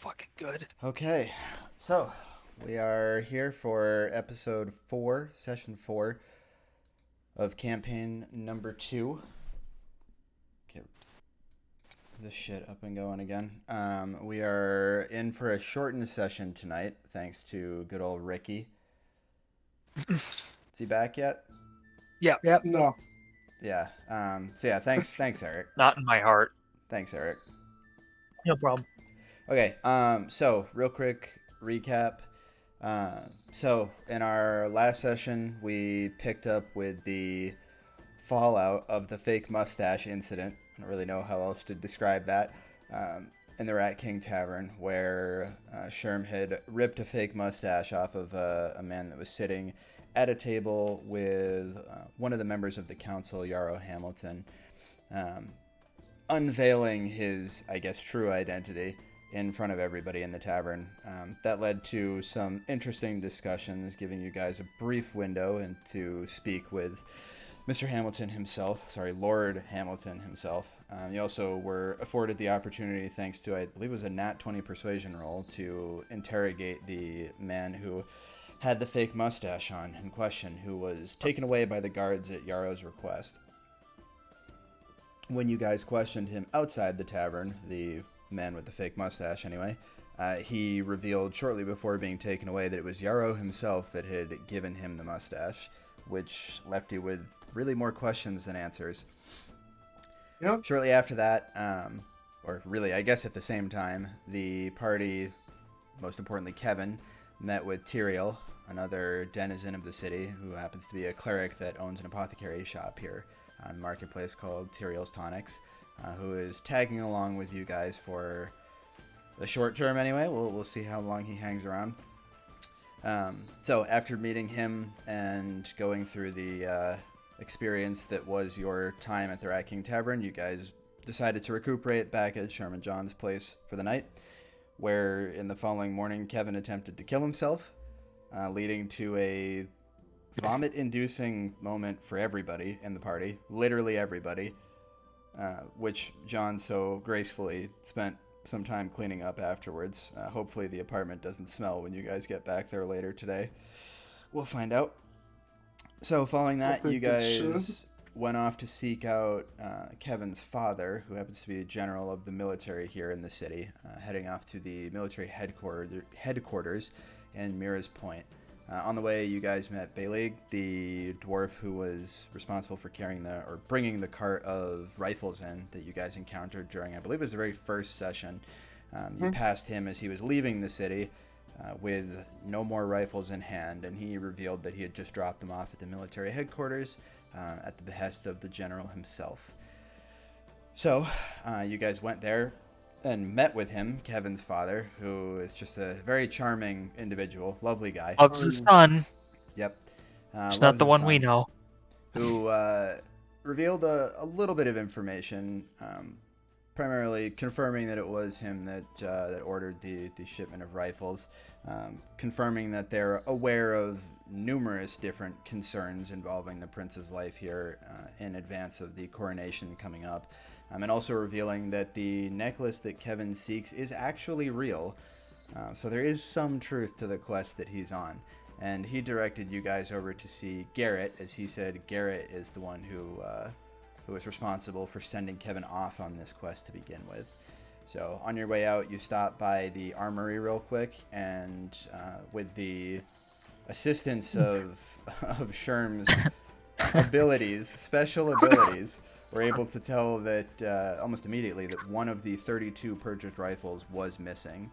fucking good. Okay, so we are here for episode 4, session 4 of campaign number 2. Get this shit up and going again. We are in for a shortened session tonight, thanks to good old Ricky. Is he back yet? Yeah. No. Yeah. So yeah, thanks, Eric. Not in my heart. Thanks, Eric. No problem. Okay. So real quick recap. So in our last session, we picked up with the fallout of the fake mustache incident. I don't really know how else to describe that. In the Rat King Tavern, where Sherm had ripped a fake mustache off of a man that was sitting at a table with one of the members of the council, Yarrow Hamilton, unveiling his, I guess, true identity in front of everybody in the tavern. That led to some interesting discussions, giving you guys a brief window and to speak with Mr. Hamilton himself, Lord Hamilton himself. You also were afforded the opportunity, thanks to, I believe it was a nat 20 persuasion roll, to interrogate the man who had the fake mustache on in question, who was taken away by the guards at Yarrow's request. When you guys questioned him outside the tavern, the man with the fake mustache anyway, he revealed shortly before being taken away that it was Yarrow himself that had given him the mustache, which left you with really more questions than answers. Yep. Shortly after that, or really I guess at the same time, the party, most importantly Kevin, met with Tyrael, another denizen of the city who happens to be a cleric that owns an apothecary shop here on Marketplace called Tyrael's Tonics, who is tagging along with you guys for the short term anyway. We'll see how long he hangs around. So after meeting him and going through the experience that was your time at the Rat King Tavern, you guys decided to recuperate back at Sherman John's place for the night, where in the following morning Kevin attempted to kill himself, leading to a vomit-inducing moment for everybody in the party, literally everybody, which John so gracefully spent some time cleaning up afterwards. Hopefully the apartment doesn't smell when you guys get back there later today. We'll find out. So following that, you guys went off to seek out Kevin's father, who happens to be a general of the military here in the city, heading off to the military headquarters in Mira's Point. On the way, you guys met Baelig, the dwarf who was responsible for bringing the cart of rifles in that you guys encountered during, I believe it was the very first session. You passed him as he was leaving the city with no more rifles in hand, and he revealed that he had just dropped them off at the military headquarters at the behest of the general himself. So, you guys went there and met with him, Kevin's father, who is just a very charming individual, lovely guy. Loves his son. Yep. It's not the one we know. Who revealed a little bit of information, primarily confirming that it was him that ordered the shipment of rifles, confirming that they're aware of numerous different concerns involving the prince's life here in advance of the coronation coming up. And also revealing that the necklace that Kevin seeks is actually real. So there is some truth to the quest that he's on. And he directed you guys over to see Garrett, as he said Garrett is the one who is responsible for sending Kevin off on this quest to begin with. So on your way out, you stop by the armory real quick, and with the assistance of Sherm's special abilities, we're able to tell that almost immediately that one of the 32 purchased rifles was missing,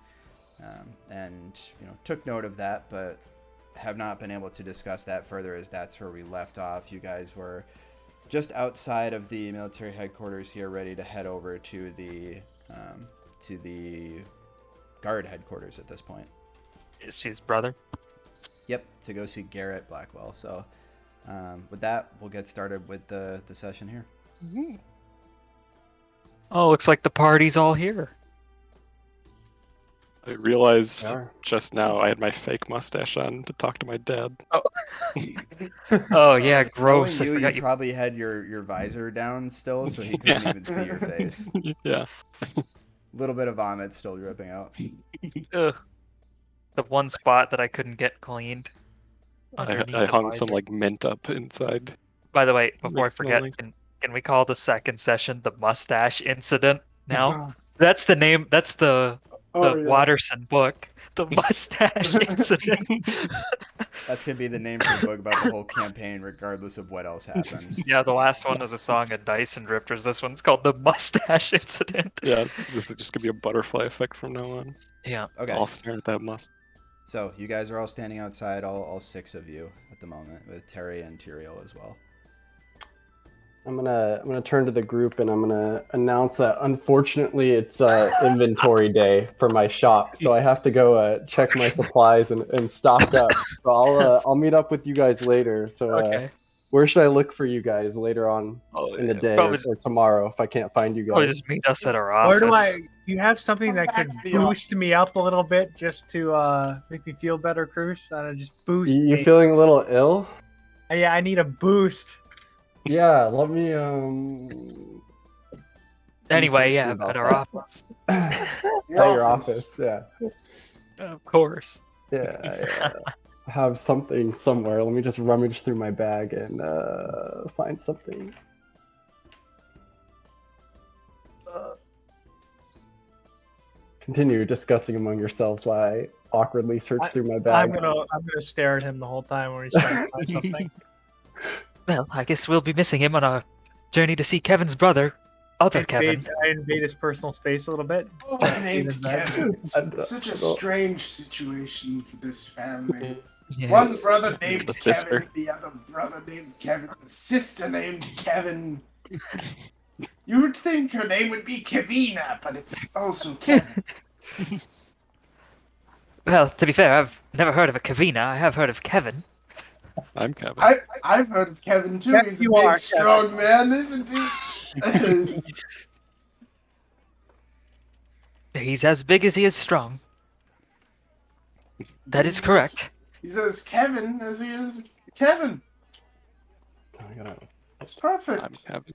and took note of that, but have not been able to discuss that further, as that's where we left off. You guys were just outside of the military headquarters here, ready to head over to the guard headquarters at this point. Is his brother? Yep, to go see Garrett Blackwell. So with that, we'll get started with the session here. Oh, looks like the party's all here. I realized just now I had my fake mustache on to talk to my dad. Oh yeah, gross. Knowing I forgot you probably had your visor down still, so he couldn't even see your face. Yeah. Little bit of vomit still dripping out. Ugh. The one spot that I couldn't get cleaned underneath I the hung some visor. like mint up inside. By the way, before I Makes no forget, noise. can we call the second session the mustache incident now? Oh, That's the name. That's the oh, yeah. Watterson book. The mustache incident. That's gonna be the name for the book about the whole campaign, regardless of what else happens. Yeah, the last one is a song of Dice and Drifters. This one's called the mustache incident. Yeah, this is just gonna be a butterfly effect from now on. Yeah. Okay. I'll stare at that must. So you guys are all standing outside, all 6 of you at the moment, with Terry and Tyrael as well. I'm gonna turn to the group and I'm gonna announce that unfortunately it's inventory day for my shop, so I have to go check my supplies and stock up. So I'll meet up with you guys later. So Okay. where should I look for you guys later on Oh, in the day probably, or tomorrow if I can't find you probably guys? just meet us at our office. Where do you have something that could boost me up a little bit just to make me feel better, Cruz? Just boost You me. feeling a little ill? Yeah, I need a boost. Yeah, let me Anyway, yeah, about at our that. office. At your office, yeah. Of course. Yeah, I have something somewhere. Let me just rummage through my bag and find something. Continue discussing among yourselves while I awkwardly search through my bag. I'm gonna stare at him the whole time when he's trying to find something. Well, I guess we'll be missing him on our journey to see Kevin's brother, other Kevin. I invade his personal space a little bit. Oh, Just named in that. Kevin. It's I- such a strange situation for this family. Yeah. One brother named The sister. Kevin, the other brother named Kevin, the sister named Kevin. You would think her name would be Kevina, but it's also Kevin. Well, to be fair, I've never heard of a Kavina. I have heard of Kevin. I'm Kevin. I've heard of Kevin too. Yes, He's a you big, are, strong man, isn't he? He's as big as he is strong. That is correct. He's as Kevin as he is Kevin. I gotta- It's perfect. I'm Kevin.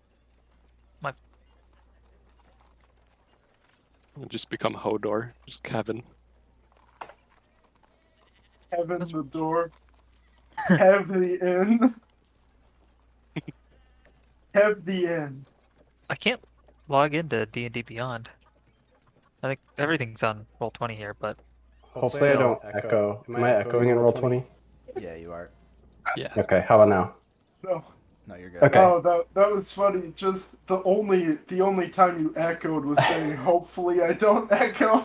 My- I'll just become Hodor. Just Kevin. Kevin's the door. Have the inn. Have the end. I can't log into D&D Beyond. I think everything's on Roll20 here, but Hopefully I don't echo. Am I echoing in Roll20? Yeah, you are. Yeah. Okay, how about now? No. No, you're good. Okay. Oh, that was funny. Just the only time you echoed was saying, "Hopefully, I don't echo."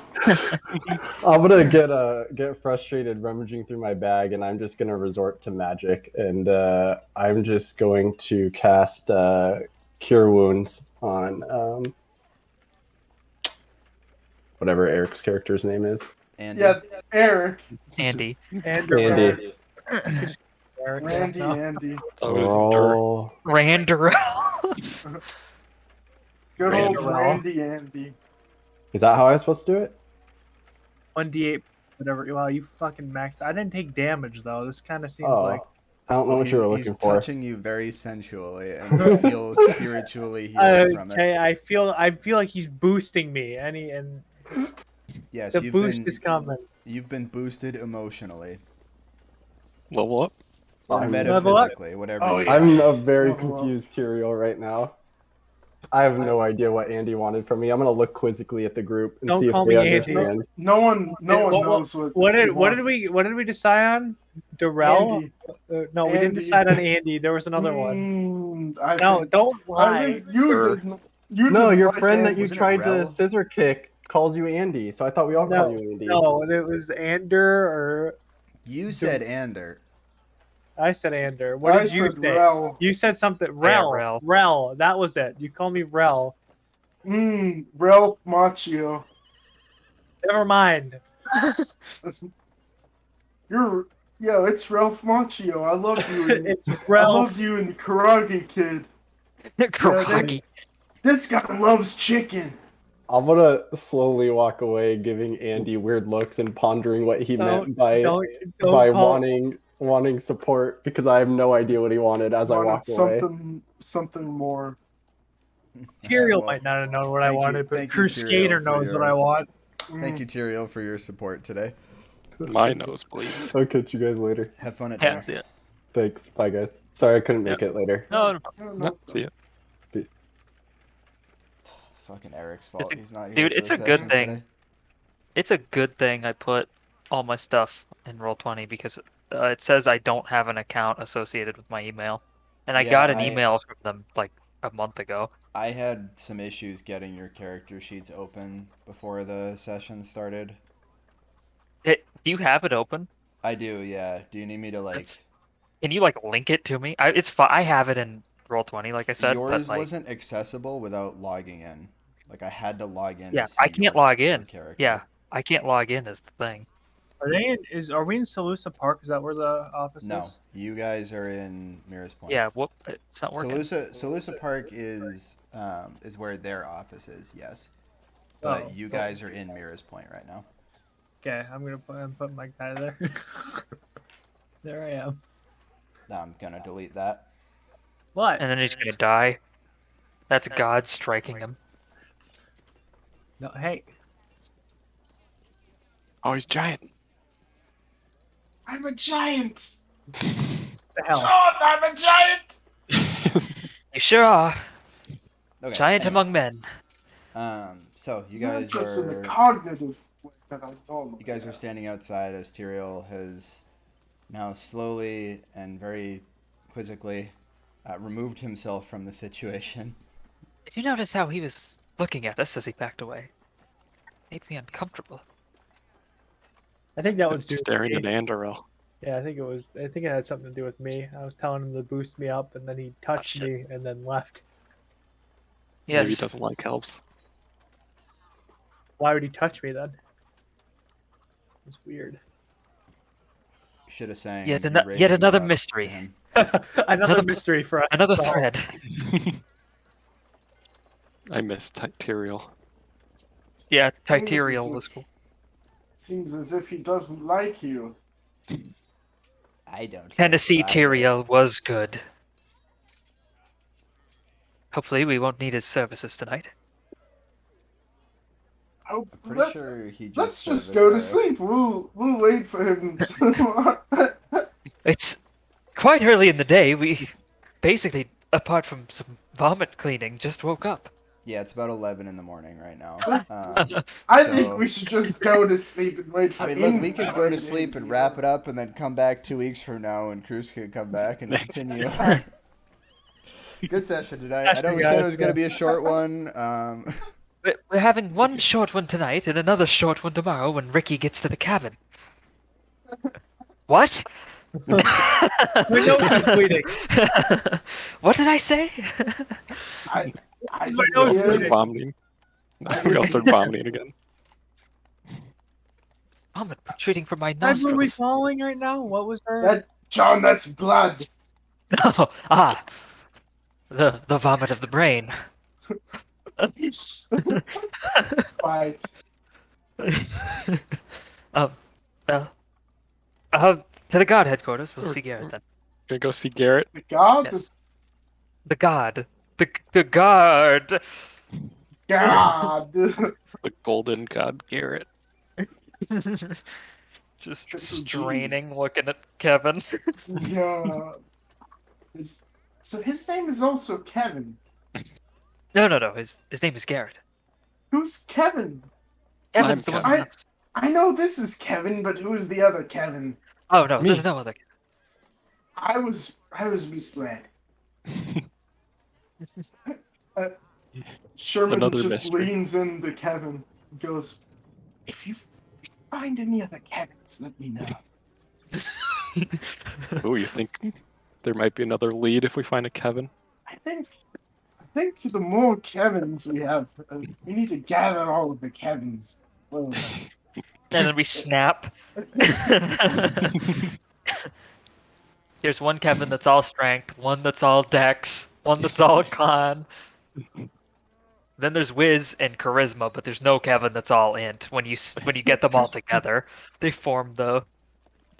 I'm gonna get frustrated rummaging through my bag, and I'm just gonna resort to magic, and I'm just going to cast Cure Wounds on whatever Eric's character's name is. And Yeah, Eric, Andy. Andrew, Andy. Eric, Randy, no. Andy, Oh, it was Dirk. Roll. Randall. good Randy. old Randy, Andy. Is that how I was supposed to do it? 1d8, whatever. Wow, you fucking maxed. I didn't take damage though. This kind of seems Oh, like I don't know what you were looking he's for. touching you very sensually, and you feel spiritually healed from it. okay. I feel like he's boosting me, and Yes, the boost is coming. You've been boosted emotionally Level up. or I'm- metaphysically, whatever. Oh, you yeah. I'm a very Level up. confused Curiel right now. I have no idea what Andy wanted from me. I'm gonna look quizzically at the group and Don't see if call they me Andy. understand. No one knows What he did wants. we decide on? Darrell? Andy. No, we didn't Andy. decide on Andy. There was another one. I No, think, don't I lie. think you Sure. didn't. You No, didn't your like friend that Andy. you Wasn't it tried to Rel? scissor kick calls you Andy, so I thought we all called you Andy. No, it was Ander or You said Ander. I said Ander. What I did you said say? Rel. You said something. Yeah, Rel. Rel. Rel. That was it. You called me Rel. Ralph Macchio. Never mind. It's Ralph Macchio. I love you. It's I Rel. love you in Karate Kid. Karagi. This guy loves chicken. I'm gonna slowly walk away, giving Andy weird looks and pondering what he meant by Don't call. wanting support because I have no idea what he wanted as I Wanted walk away. something more. Tyrael well, might not have known what I thank you- wanted, but thank you, Crusader Tyrael, for knows what your- I want. Thank you, Tyrael, for your support today. My nose bleeds. I'll catch you guys later. Have fun at Yeah, dinner. see it. Thanks. Bye, guys. Sorry I couldn't make it later. No, no, No, see ya. Fucking Eric's fault. It's a- He's not here. dude, for it's the a good session thing. today. it's a good thing I put all my stuff in Roll20 because it says I don't have an account associated with my email, and I Yeah, got an I- email from them like a month ago. I had some issues getting your character sheets open before the session started. Do you have it open? I do, yeah. Do you need me to like? It's- Can you like link it to me? It's fine. I have it in Roll20, like I said. Yours but, like, wasn't accessible without logging in. Like I had to log in. Yeah, to see I can't your log in. character. Yeah, I can't log in is the thing. Are we in Salusa Park? Is that where the office No, is? you guys are in Mirror's Point. Yeah, whoop, it's not working. Salusa Park is where their office is. Yes, but Oh, you guys are in Mirror's Point right now. Okay, I'm put my guy there. There I am. I'm gonna delete that. What? And then he's gonna die. That's God striking him. No, hey. Oh, he's giant. I'm a giant. The hell? John, I'm a giant. You sure are. Okay. Giant anyway. among men. So you Not guys just in the are cognitive way that I normally you guys are have. standing outside as Tyrael has now slowly and very quizzically removed himself from the situation. Did you notice how he was looking at us as he backed away? Made me uncomfortable. I think that was due to Staring me. at Andorel. Yeah, I think it had something to do with me. I was telling him to boost me up, and then he touched shit. me and then left. Maybe he Yes. doesn't like elves. Why would he touch me then? It's weird. Should have sang. Yet "You ano- raised yet me another up" to mystery. him. Another mystery for us. Another to solve. thread. I miss Tyrael. Yeah, Seems Tyterial as was if- cool. Seems as if he doesn't like you. I don't. Tennessee care about it. Tyrael was good. Hopefully we won't need his services tonight. Oh, I'm pretty let, sure he just. let's said just this go to earlier. sleep. We'll wait for him. It's quite early in the day. We basically, apart from some vomit cleaning, just woke up. Yeah, it's about 11 in the morning right now. I So- think we should just go to sleep and wait for I mean, look, we could go to inventory sleep day. and wrap it up, and then come back 2 weeks from now, and Cruz could come back and continue. Good session tonight. I know we said it was going to be a short one. We're having one short one tonight and another short one tomorrow when Ricky gets to the cabin. What? My nose is bleeding. What did I say? I My just nose We all is hear start bleeding. vomiting. We all start vomiting again. Vomit protruding from my Why were we nostrils. falling right now? What was her? that, John, that's blood. Oh, the vomit of the brain. Quiet. Well, to the guard headquarters. We'll see Garrett then. Gonna go see Garrett. The god? Yes. The guard. The guard. God. The golden god Garrett. Just Triple G. straining, looking at Kevin. Yeah. So his name is also Kevin. No. His name is Garrett. Who's Kevin? Kevin's the Kevin. one. That's... I know this is Kevin, but who's the other Kevin? Oh no, Me. there's no other. I was misled. Sherman Another just mystery. leans into Kevin and goes, if you find any other Kevins, let me know. Oh, you think there might be another lead if we find a Kevin? I think the more Kevins we have, we need to gather all of the Kevins. Well, And then we snap. There's one Kevin that's all strength, one that's all dex, one that's all con. Then there's Wiz and charisma, but there's no Kevin that's all int. When you get them all together, they form the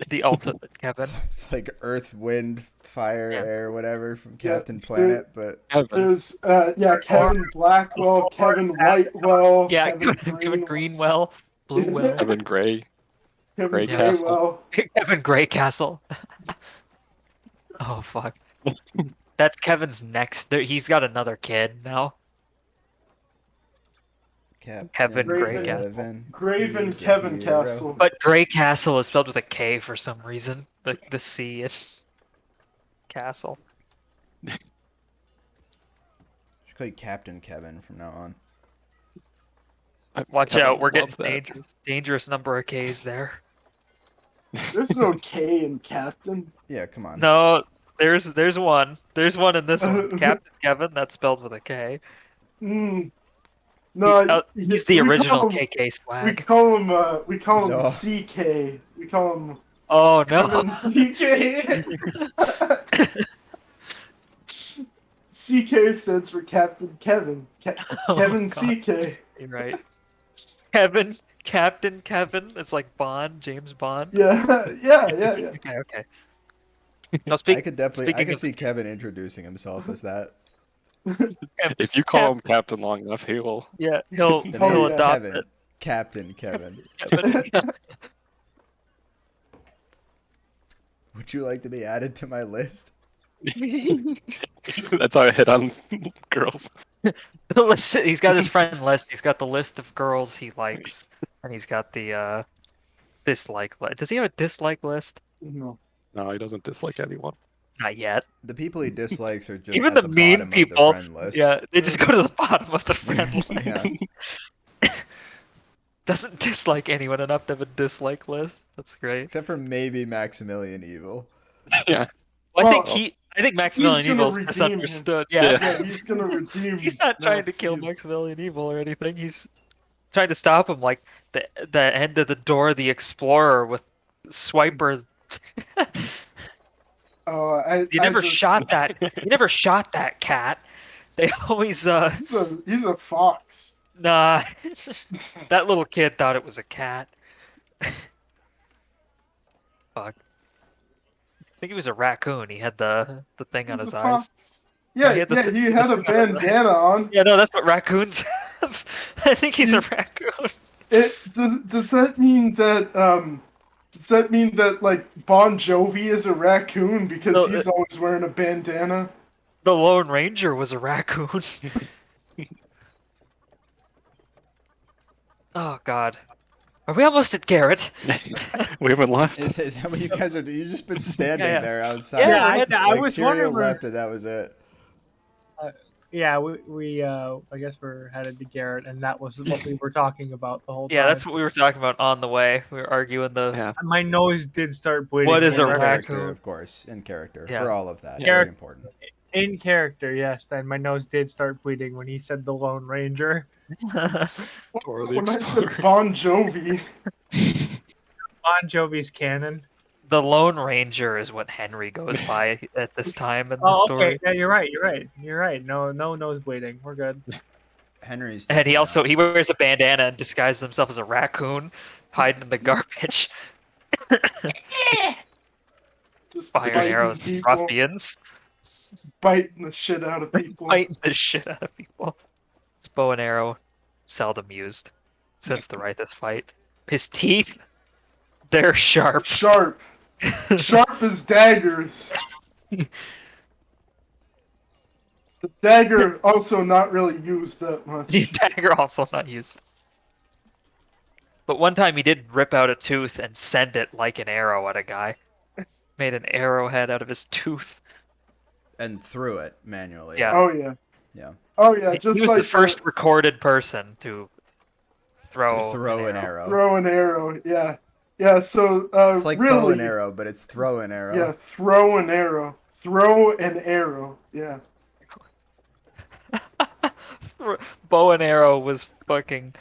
The ultimate Kevin. It's like Earth, Wind, Fire, Yeah. Air, whatever from Yeah, Captain Planet, but Kevin. There's Kevin Blackwell, Kevin Whitewell, Yeah, Kevin Kevin Greenwell, Bluewell, Kevin Gray. Kevin Grey Castle. Graywell. Kevin Greycastle. Oh fuck. That's Kevin's next. He's got another kid now. Captain Kevin Greycastle. Kevin, Graven he's a Kevin hero. Castle. But Greycastle is spelled with a K for some reason. The C is Castle. Should call you Captain Kevin from now on. Watch Kevin out, we're would getting love that. dangerous number of K's there. There's no K in Captain. Yeah, come on. No, there's one. There's one in this one. Captain Kevin, that's spelled with a K. Mm. No, He's the we original call him- KK We swag. call him No. CK. We call him Oh Kevin no. CK. CK stands for Captain Kevin. Oh, Kevin God. CK. You're right. Captain Kevin. It's like Bond, James Bond. Yeah. Okay. No, I could definitely, I speaking could of- see Kevin introducing himself as that. If you call him Captain long enough, he will. Yeah, he'll The Oh, name is adopt Kevin. it. Captain Kevin. Kevin. Would you like to be added to my list? That's how I hit on girls. The list, he's got his friend list. He's got the list of girls he likes, and he's got the dislike list. Does he have a dislike list? No. No, he doesn't dislike anyone. Not yet. The people he dislikes are just Even at the the mean bottom people, of the friend list. yeah, they just go to the bottom of the friend list. Yeah. Doesn't dislike anyone enough to have a dislike list. That's great. Except for maybe Maximilian Evil. Yeah. Well, Well, I think Maximilian he's gonna Evil's redeem him. misunderstood. Yeah. Yeah, he's gonna redeem. He's not trying to Max kill Evil. Maximilian Evil or anything. He's trying to stop him, like the end of the Door of the Explorer with Swiper. Oh, He never shot that. He never shot that cat. They always He's a fox. nah. That little kid thought it was a cat. Fuck. I think he was a raccoon. He had the thing on He's his a eyes. fox. Yeah, He had the yeah, thing- he had a bandana on. Yeah, no, that's what raccoons have. I think he's a raccoon. Does that mean that like Bon Jovi is a raccoon because No, he's always wearing a bandana? The Lone Ranger was a raccoon. Oh God, are we almost at Garrett? We haven't left. Is that what you guys are doing? You've just been standing Yeah. there outside. Yeah, I Like, was Tyrion wondering. left and that was it. Yeah, we I guess we're headed to Garrett, and that was what we were talking about the whole time. Yeah, that's what we were talking about on the way. We were arguing the. Yeah. My nose did start bleeding. What is a In already. character, raccoon? of course. In character. Yeah. For all of that. Yeah. Very important. In character, yes. And my nose did start bleeding when he said the Lone Ranger. Door of the When I Explorer. said Bon Jovi, Bon Jovi's canon. The Lone Ranger is what Henry goes by at this time in the Oh, story. okay. Yeah, you're right. No nose bleeding. We're good. Henry's. And he also he wears a bandana and disguises himself as a raccoon, hiding in the garbage, just firing biting arrows, people, ruffians, biting the shit out of people. fighting the shit out of people. His bow and arrow, seldom used, since the right this fight. His teeth, they're sharp. Sharp as daggers. The dagger also not really used that much. The dagger also not used. But one time he did rip out a tooth and send it like an arrow at a guy. Made an arrowhead out of his tooth. And threw it manually. Yeah. Oh yeah. Yeah. Oh yeah. He Just was like the first recorded person to throw, To throw an arrow. throw an arrow. Yeah. Yeah. So It's like really, bow and arrow, but it's throw and arrow. yeah, throw an arrow. Throw an arrow. Yeah. Bow and arrow was fucking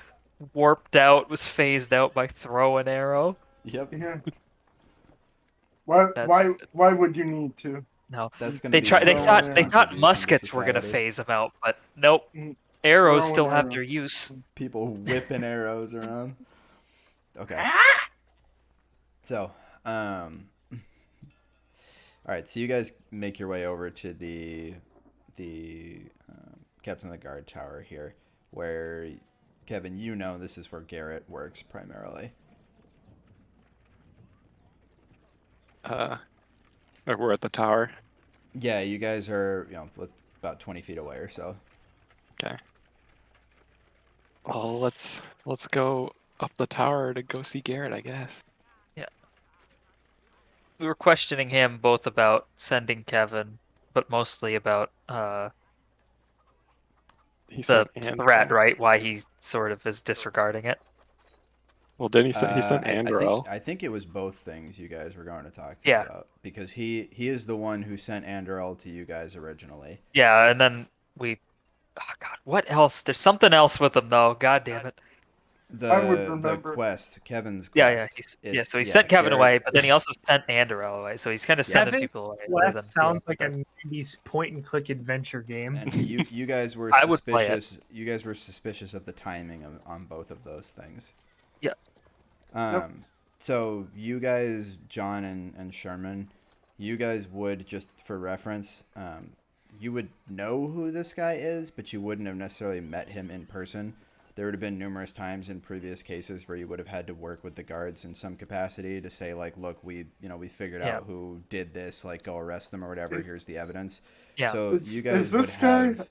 warped out, was phased out by throw and arrow. Yep. Yeah. Why? That's- Why would you need to? No, That's gonna they be tried. They throw thought and they arrow. thought contribution to muskets were gonna society. phase them out, but nope. Mm. Arrows Throw still an have arrow. their use. People whipping arrows around. Okay. So, All right, so you guys make your way over to the Captain of the Guard tower here, where Kevin, you know this is where Garrett works primarily. We're at the tower. Yeah, you guys are about 20 feet away or so. Okay. Well, let's go up the tower to go see Garrett, I guess. We were questioning him both about sending Kevin, but mostly about He the sent Andro. threat, right? Why he sort of is disregarding it. Well, didn't he send? He sent Andro. I think it was both things you guys were going to talk to Yeah. about, because he is the one who sent Andrel to you guys originally. Yeah, and then we. Oh God, what else? There's something else with him though. God damn it. I would The remember. quest, Kevin's Yeah, quest. yeah. So he sent Kevin Garrett- away, but then he also sent Andorel away. So he's kind of sending Kevin people away. Quest sounds like a 90s point-and-click adventure game. And you guys were I would play it. suspicious. You guys were suspicious of the timing on both of those things. Yeah. So you guys, John and Sherman, you guys would, just for reference, you would know who this guy is, but you wouldn't have necessarily met him in person. There would have been numerous times in previous cases where you would have had to work with the guards in some capacity to say, like, look, we figured out who did this, like, go arrest them or whatever. Here's the evidence. Yeah. So you Is guys this would have...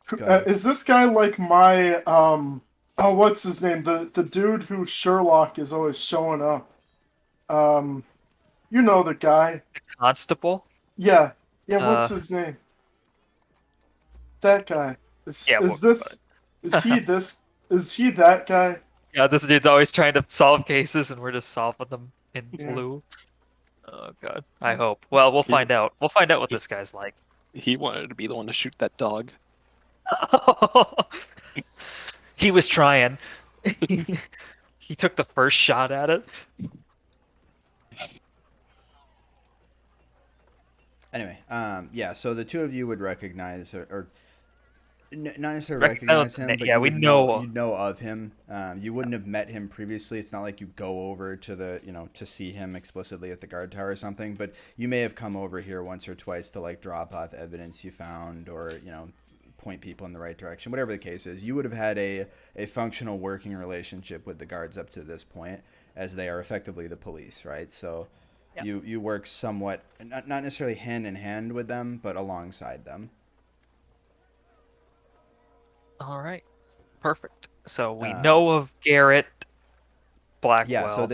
Go ahead. Is this guy like my oh, what's his name? The dude who Sherlock is always showing up. You know the guy. The constable. Yeah. What's his name? That guy. Is he that guy? Yeah, this dude's always trying to solve cases, and we're just solving them in Yeah. blue. Oh God, I hope. Well, we'll find out. We'll find out what this guy's like. He wanted to be the one to shoot that dog. He was trying. He took the first shot at it. Anyway, yeah, so the two of you would recognize, or not necessarily recognize him, but yeah, we know. You know of him. You wouldn't have met him previously. It's not like you go over to to see him explicitly at the guard tower or something, but you may have come over here once or twice to, like, drop off evidence you found, or, point people in the right direction, whatever the case is. You would have had a functional working relationship with the guards up to this point, as they are effectively the police, right? So you work somewhat, not necessarily hand in hand with them, but alongside them. All right, perfect. So we know of Garrett Blackwell.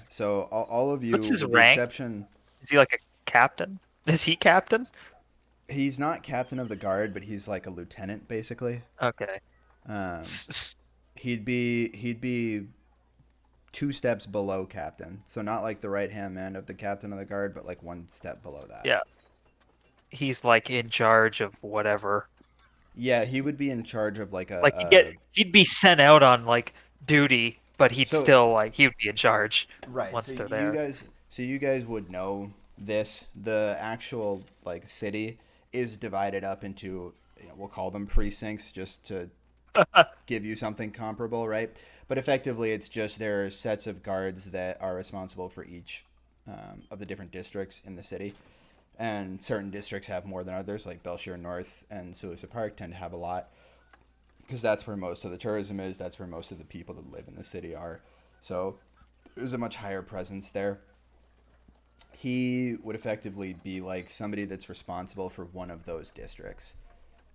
So all of you. What's his with the rank? exception, Is he like a captain? Is he captain? he's not captain of the guard, but he's like a lieutenant, basically. Okay. He'd be 2 steps below captain, so not like the right hand man of the captain of the guard, but like 1 step below that. Yeah. He's like in charge of whatever. Yeah, he would be in charge of like he'd be sent out on like duty, but he'd So- still he'd be in charge. right. once So they're there. you guys would know this. The actual like city is divided up into, we'll call them precincts, just to give you something comparable, right? But effectively, it's just there are sets of guards that are responsible for each of the different districts in the city. And certain districts have more than others, like Belshire North and Sulisa Park tend to have a lot, because that's where most of the tourism is. That's where most of the people that live in the city are. So there's a much higher presence there. He would effectively be like somebody that's responsible for one of those districts.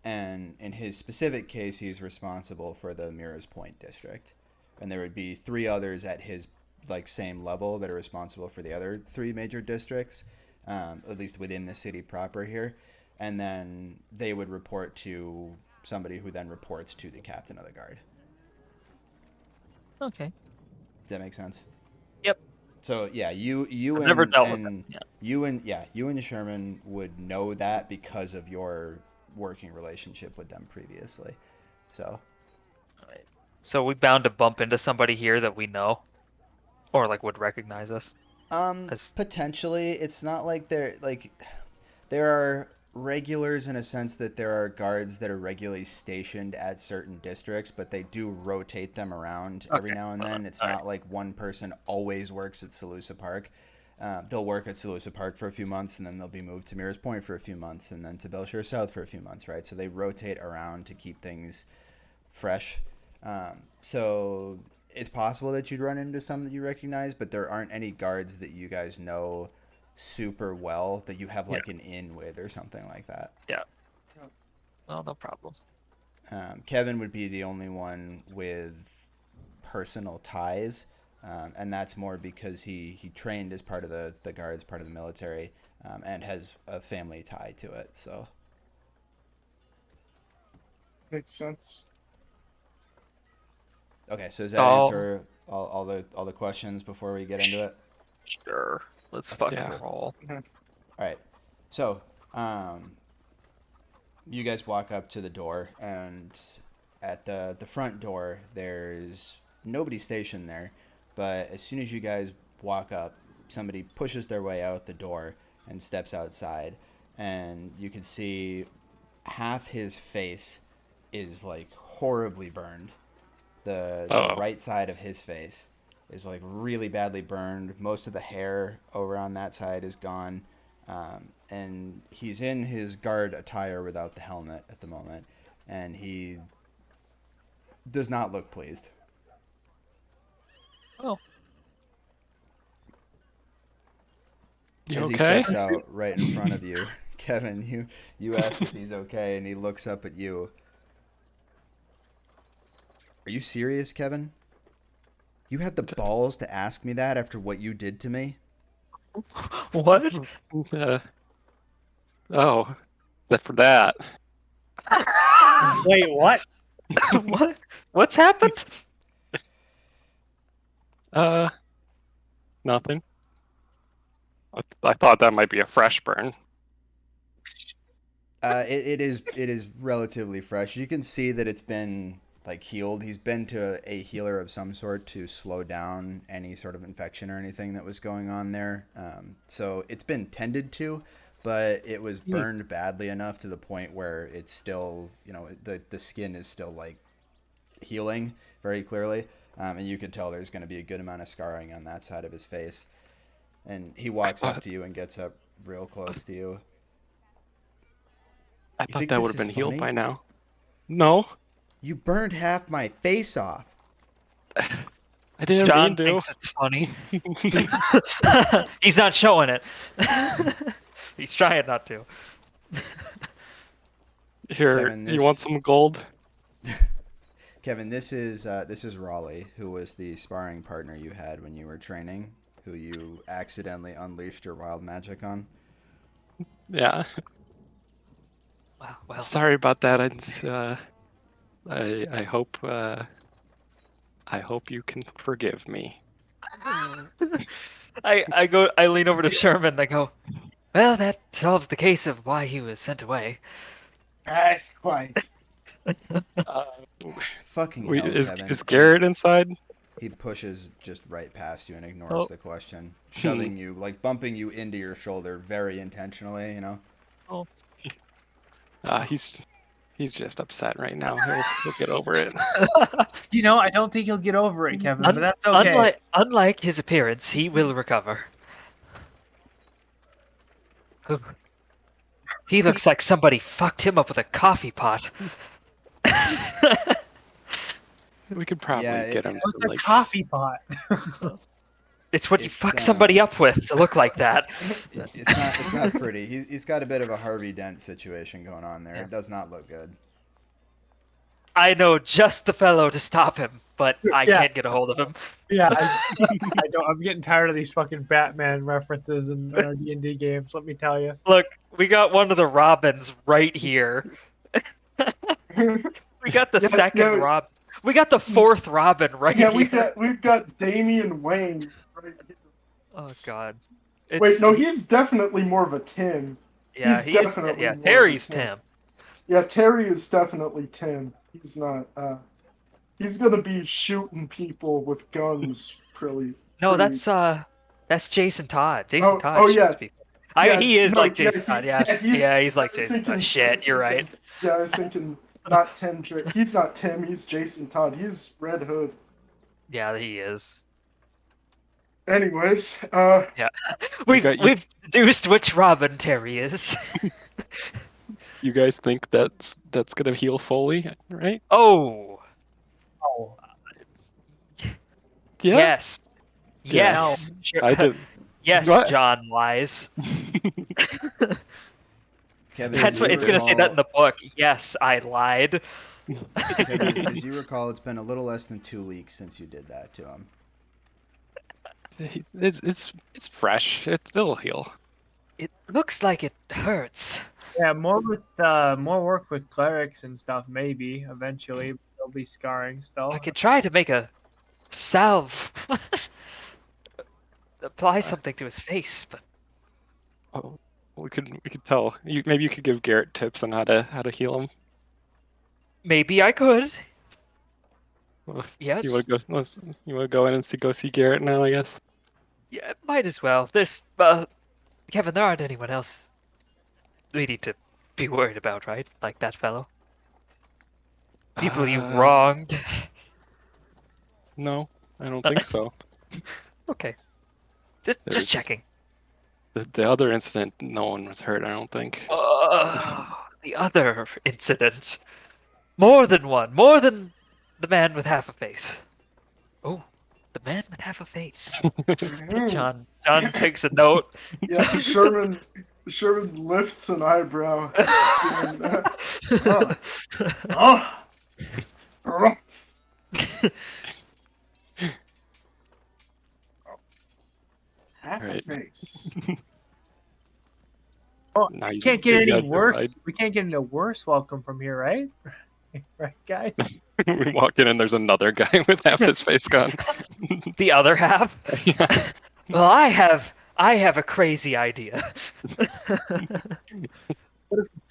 And in his specific case, he's responsible for the Mirrors Point district. And there would be 3 others at his like same level that are responsible for the other 3 major districts. At least within the city proper here, and then they would report to somebody who then reports to the captain of the guard. Okay. Does that make sense? Yep. So yeah, you I've and never dealt with them. Yeah. you and Sherman would know that because of your working relationship with them previously. So Right. So we bound to bump into somebody here that we know, or like would recognize us. potentially, it's not like there are regulars in a sense that there are guards that are regularly stationed at certain districts, but they do rotate them around every Okay. now and then. It's not like one person always works at Salusa Park. They'll work at Salusa Park for a few months, and then they'll be moved to Mirrors Point for a few months, and then to Belshire South for a few months, right? So they rotate around to keep things fresh. So it's possible that you'd run into some that you recognize, but there aren't any guards that you guys know super well that you have like an in with or something like that. Yeah. Well, no problem. Kevin would be the only one with personal ties, and that's more because he trained as part of the guards, part of the military, and has a family tie to it. So Makes sense. okay, so does that Oh. answer all the questions before we get into it? Sure. Let's fucking Yeah. roll. All right. So, you guys walk up to the door, and at the front door, there's nobody stationed there. But as soon as you guys walk up, somebody pushes their way out the door and steps outside, and you can see half his face is like horribly burned. The right side of his face is like really badly burned. Most of the hair over on that side is gone. And he's in his guard attire without the helmet at the moment. And he does not look pleased. Oh. You As okay? he steps out right in front of you, Kevin, you ask if he's okay, and he looks up at you. Are you serious, Kevin? You have the balls to ask me that after what you did to me? What? Oh, that for that. Wait, what? What? What's happened? Nothing. I thought that might be a fresh burn. It is relatively fresh. You can see that it's been like healed. He's been to a healer of some sort to slow down any sort of infection or anything that was going on there. So it's been tended to, but it was burned badly enough to the point where it's still, the skin is still like healing very clearly. And you could tell there's going to be a good amount of scarring on that side of his face. And he walks up to you and gets up real close to you. I You thought think that this would have is been healed funny? by now. No, You burned half my face off. I didn't John mean to. thinks it's funny. He's not showing it. He's trying not to. Here, Kevin, you want some gold? Kevin, this is Raleigh, who was the sparring partner you had when you were training, who you accidentally unleashed your wild magic on. Yeah. Wow. Well, Sorry about that. I hope you can forgive me. I lean over to Sherman and I go, well, that solves the case of why he was sent away. Quite. Fucking hell, Is Kevin. Garrett inside? He pushes just right past you and ignores the question, shoving you, like bumping you into your shoulder very intentionally, Oh. He's just upset right now. He'll get over it. I don't think he'll get over it, Kevin, but that's okay. Unlike his appearance, he will recover. He looks like somebody fucked him up with a coffee pot. We could probably get him What's to a like. coffee pot? It's what you fuck somebody up with to look like that. It's not pretty. He's got a bit of a Harvey Dent situation going on there. Yeah. It does not look good. I know just the fellow to stop him, but I Yeah. can't get a hold of him. Yeah, I don't. I'm getting tired of these fucking Batman references in D&D games. Let me tell you. Look, we got one of the Robins right here. We got the second Robin. We got the fourth Robin right Yeah, here. we've got Damian Wayne right here. Oh God. Wait, no, he's definitely more of a Tim. Yeah, he's definitely more of a Terry's Tim. Tim. Yeah, Terry is definitely Tim. He's not. He's gonna be shooting people with guns. No, that's Jason Todd. Jason Todd Oh, shoots yeah. people. He is no, like Jason Todd. Yeah, he's like I was Jason Todd. thinking- I Shit, was you're right. thinking- Yeah, I was thinking not Tim Drake. He's not Tim. He's Jason Todd. He's Red Hood. Yeah, he is. Anyways, Yeah, we've got- we've deduced which Robin Terry is. You guys think that's gonna heal fully, right? Oh, Oh, Yeah. yes, Yeah. yes, sure. I did. Yes, What? John lies. Kevin, That's do what you it's gonna say that in the recall- book. Yes, I lied. Kevin, as you recall, it's been a little less than 2 weeks since you did that to him. It's fresh. It'll heal. It looks like it hurts. yeah, more work with clerics and stuff. Maybe eventually there'll be scarring still. I could try to make a salve. Apply something to his face, but Oh, we could tell. Maybe you could give Garrett tips on how to heal him. maybe I could. Well, Yes. You want to go in and go see Garrett now? I guess. Yeah, might as well. There's Kevin, there aren't anyone else we need to be worried about, right? Like that fellow. People you've wronged. No, I don't think so. Okay. Just There's- checking. The other incident, no one was hurt. I don't think. The other incident. More than one. More than the man with half a face. Oh, the man with half a face. John takes a note. yeah, Sherman lifts an eyebrow. Oh. Half a Right. face. Now you Can't get maybe any I'd worse. decide. We can't get any worse welcome from here, right? Right, guys. We walk in and there's another guy with half his face gone. The other half. Yeah. Well, I have a crazy idea.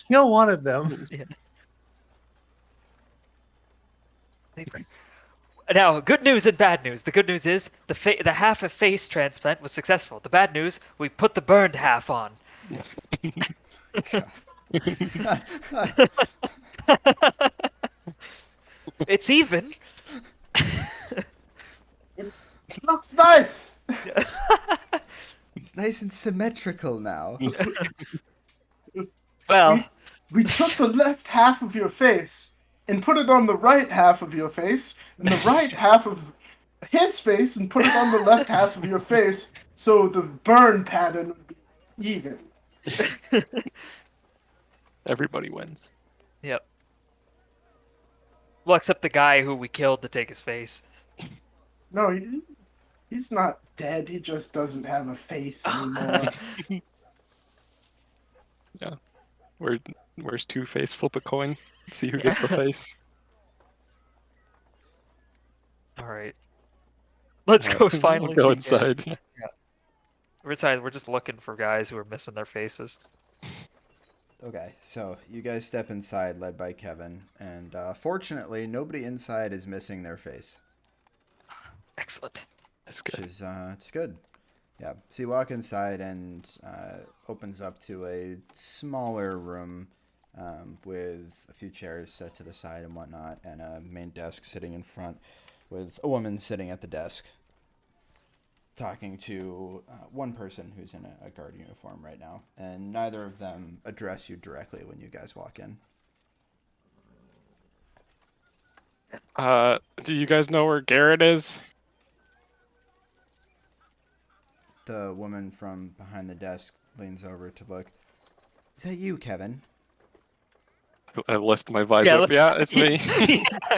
Kill one of them. Now, good news and bad news. The good news is the half a face transplant was successful. The bad news, we put the burned half on. It's even. Looks nice. It's nice and symmetrical now. Well, We took the left half of your face and put it on the right half of your face, and the right half of his face and put it on the left half of your face, so the burn pattern would be even. Everybody wins. yep. Well, except the guy who we killed to take his face. No, he's not dead. He just doesn't have a face anymore. Where's Two-Face? Flip a coin. See who gets the face. All right. Let's go finally. Go see Garrett. inside. We're inside. We're just looking for guys who are missing their faces. Okay, so you guys step inside, led by Kevin, and fortunately, nobody inside is missing their face, Excellent. That's which good. is it's good. Yeah, so you walk inside and opens up to a smaller room with a few chairs set to the side and whatnot, and a main desk sitting in front with a woman sitting at the desk talking to one person who's in a guard uniform right now, and neither of them address you directly when you guys walk in. Do you guys know where Garrett is? The woman from behind the desk leans over to look. Is that you, Kevin? I lift my visor up. Yeah, it's me.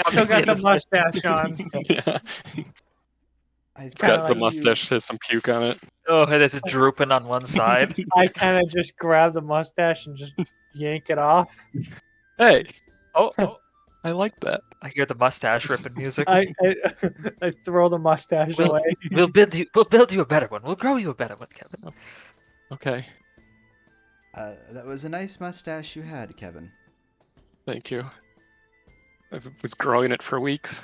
Still got the mustache on. Yeah. It's Got the mustache, has some puke on it. Oh, and it's drooping on one side. I kind of just grab the mustache and just yank it off. Hey, Oh, I like that. I hear the mustache ripping music. I throw the mustache Well- away. We'll build you a better one. We'll grow you a better one, Kevin. Okay, That was a nice mustache you had, Kevin. thank you. I was growing it for weeks.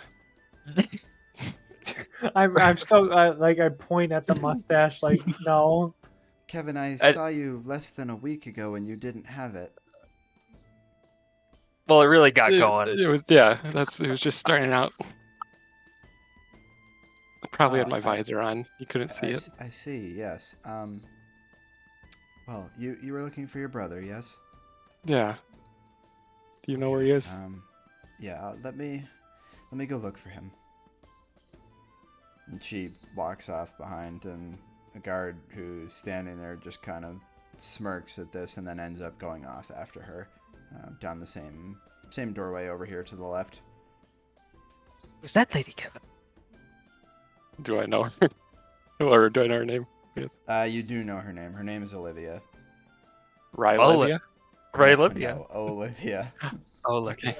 I'm still like I point at the mustache like no. Kevin, I saw you less than a week ago and you didn't have it. Well, it really got going. It was it was just starting out. I probably had my visor on. You couldn't see it. I see. Yes. Well, you were looking for your brother, yes? Yeah. Do you know where he is? Yeah. Let me go look for him. And she walks off behind, and a guard who's standing there just kind of smirks at this, and then ends up going off after her, down the same doorway over here to the left. Who's that lady, Kevin? Do I know her? Or do I know her name? Yes. You do know her name. Her name is Olivia. Rylivia? Rylivia. No, Olivia. Oh, look. Okay.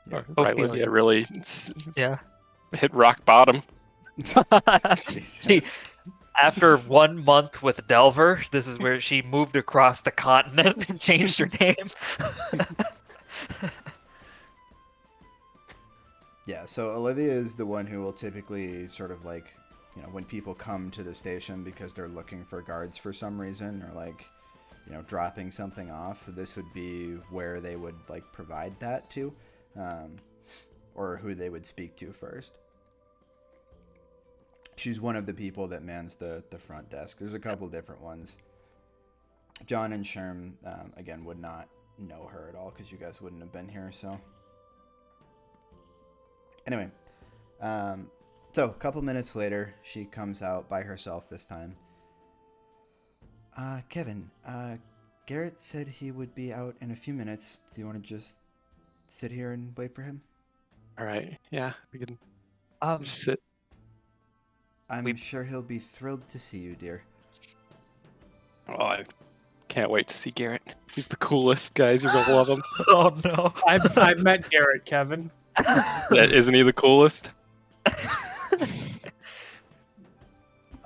Yeah. Rylivia really Yeah. hit rock bottom. She, after 1 month with Delver, this is where she moved across the continent and changed her name. Yeah, so Olivia is the one who will typically sort of like, when people come to the station because they're looking for guards for some reason, or like, dropping something off, this would be where they would like provide that to, or who they would speak to first. She's one of the people that mans the front desk. There's a couple different ones. John and Sherm, again, would not know her at all because you guys wouldn't have been here, so. Anyway, so a couple minutes later, she comes out by herself this time. Kevin, Garrett said he would be out in a few minutes. Do you want to just sit here and wait for him? All right. Yeah, we can just sit. I'm sure he'll be thrilled to see you, dear. Oh, I can't wait to see Garrett. He's the coolest, guys. You're gonna love him. Oh no. I've met Garrett, Kevin. Isn't he the coolest?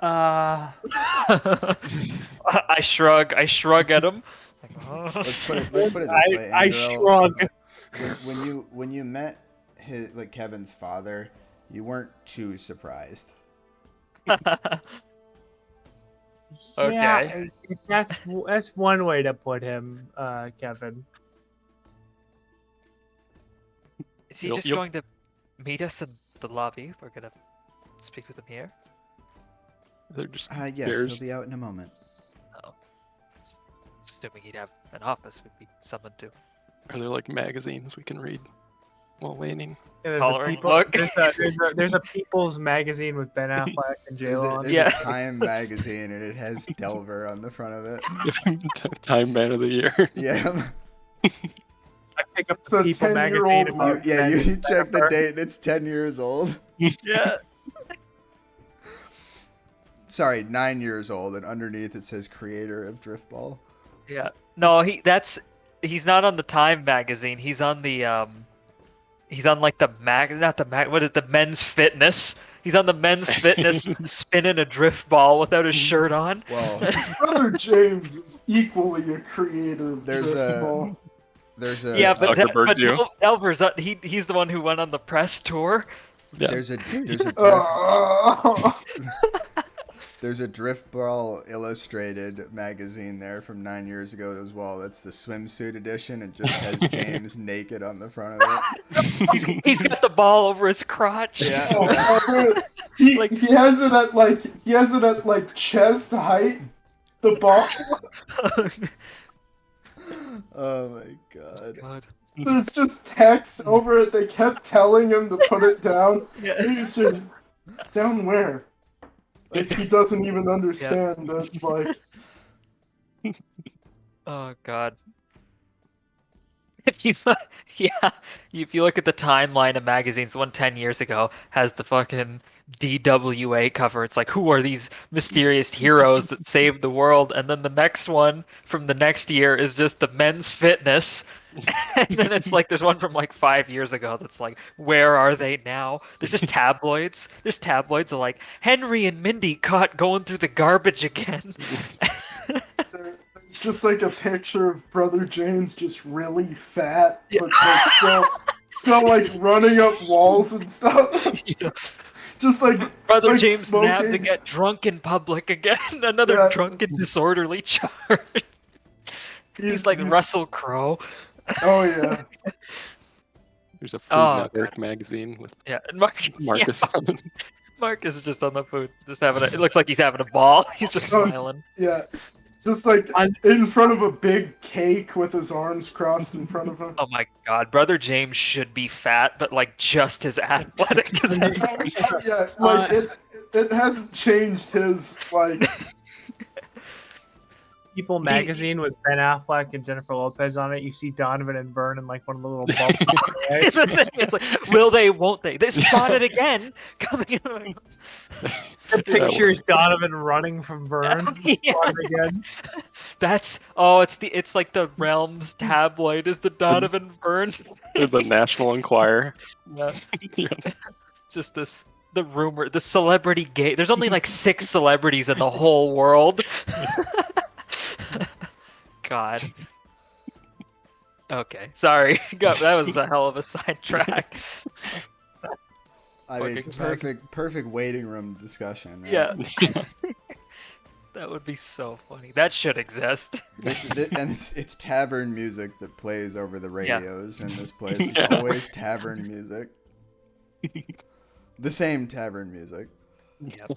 I shrug at him. Let's put it this way. I Andrew, shrug. when you met Kevin's father, you weren't too surprised. Yeah, that's one way to put him, Kevin. Is he just going to meet us in the lobby? We're gonna speak with him here. They're just Yes, he'll be out in a moment. Oh, assuming he'd have an office, we'd be summoned to. Are there like magazines we can read while waiting? Yeah, Coloring book. there's a People's magazine with Ben Affleck and J-Lo on it. There's a Time magazine, and it has Delver on the front of it. Time Man of the Year. Yeah. I pick up It's the a People 10-year-old magazine. book. about Yeah, you Ben check the Affleck. date, and it's 10 years old. Yeah. Sorry, 9 years old, and underneath it says creator of Driftball. Yeah. No, he's not on the Time magazine. He's on the he's on like the what is the Men's Fitness? He's on the Men's Fitness spinning a drift ball without his shirt on. Well, Brother James is equally a creator of There's a- driftball. there's a Yeah, but Zuckerberg do. Delver's he's the one who went on the press tour. Yeah. there's a drift, there's a Driftball Illustrated magazine there from 9 years ago as well. That's the swimsuit edition. It just has James naked on the front of it. He's got the ball over his crotch. Yeah. He Like- has it at like chest height. The ball. Oh my god. God. There's just text over it. They kept telling him to put it down. He's just down where? Like he doesn't even understand that. Like Oh God. If you look at the timeline of magazines, the one 10 years ago has the fucking DWA cover. It's like, who are these mysterious heroes that saved the world? And then the next one from the next year is just the Men's Fitness. And then it's like there's one from like 5 years ago that's like, where are they now? There's just tabloids. There's tabloids of like Henry and Mindy caught going through the garbage again. it's just like a picture of Brother James just really fat, Yeah. but like still like running up walls and stuff. just like Brother like James nabbed to smoking. get drunk in public again. Another Yeah. drunk and disorderly charge. He's like Russell Crowe. Oh yeah. There's a Food Oh, Network magazine with Yeah, and Marcus on it. Marcus is just on the food, just having it looks like he's having a ball. He's just Oh. smiling. Yeah. Just like in front of a big cake with his arms crossed in front of him. Oh my god, Brother James should be fat, but like just as athletic as ever. Yeah, like it hasn't changed his like. People magazine with Ben Affleck and Jennifer Lopez on it. You see Donovan and Byrne in like one of the little bubbles. It's like, will they, won't they? They spotted again coming in. The picture is Donovan running from Vern. Yeah. Again. It's like the Realms tabloid is the Donovan Byrne. The National Enquirer. Yeah. Yeah. Just the rumor, the celebrity gate. There's only like 6 celebrities in the whole world. God. Okay, sorry. That was a hell of a sidetrack. I mean, it's a Fucking perfect waiting room discussion. Right? Yeah. That would be so funny. That should exist. And it's tavern music that plays over the radios in this place. It's always tavern music. The same tavern music. Yep.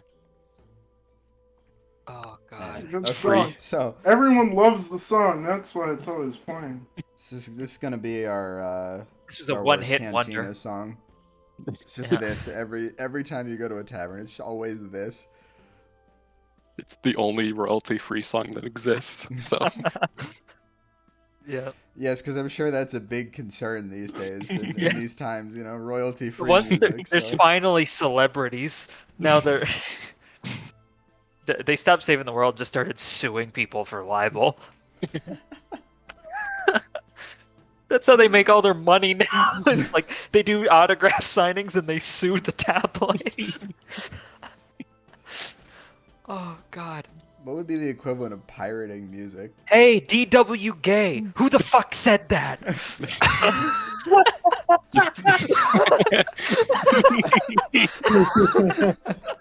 Oh god. It's a good Okay, song. so Everyone loves the song. That's why it's always playing. this is gonna be our This was a Star Wars one-hit Cantina wonder. song. It's just Yeah. this every time you go to a tavern. It's always this. It's the only royalty-free song that exists. So Yeah. Yes, because I'm sure that's a big concern these days. In Yeah. these times, royalty free Once music. there's so- finally celebrities. Now they're they stopped saving the world, just started suing people for libel. That's how they make all their money now. It's like they do autograph signings and they sue the tabloids. Oh god. What would be the equivalent of pirating music? Hey, DW gay. Who the fuck said that?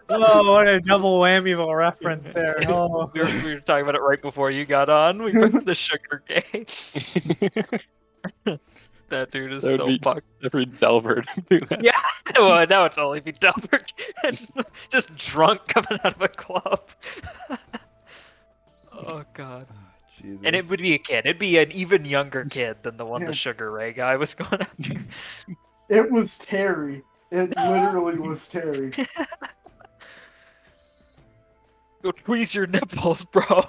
Oh, what a double whammy of a reference there. Oh, We were talking about it right before you got on. We brought the sugar gay. That dude is that so would be fucked. every Delver to do that. Yeah, well, now it's only be Delbert just drunk coming out of a club. Oh god. Jesus. And it would be a kid. It'd be an even younger kid than the one Yeah. the Sugar Ray guy was going after. It was Terry. It literally was Terry. Go tweeze your nipples, bro.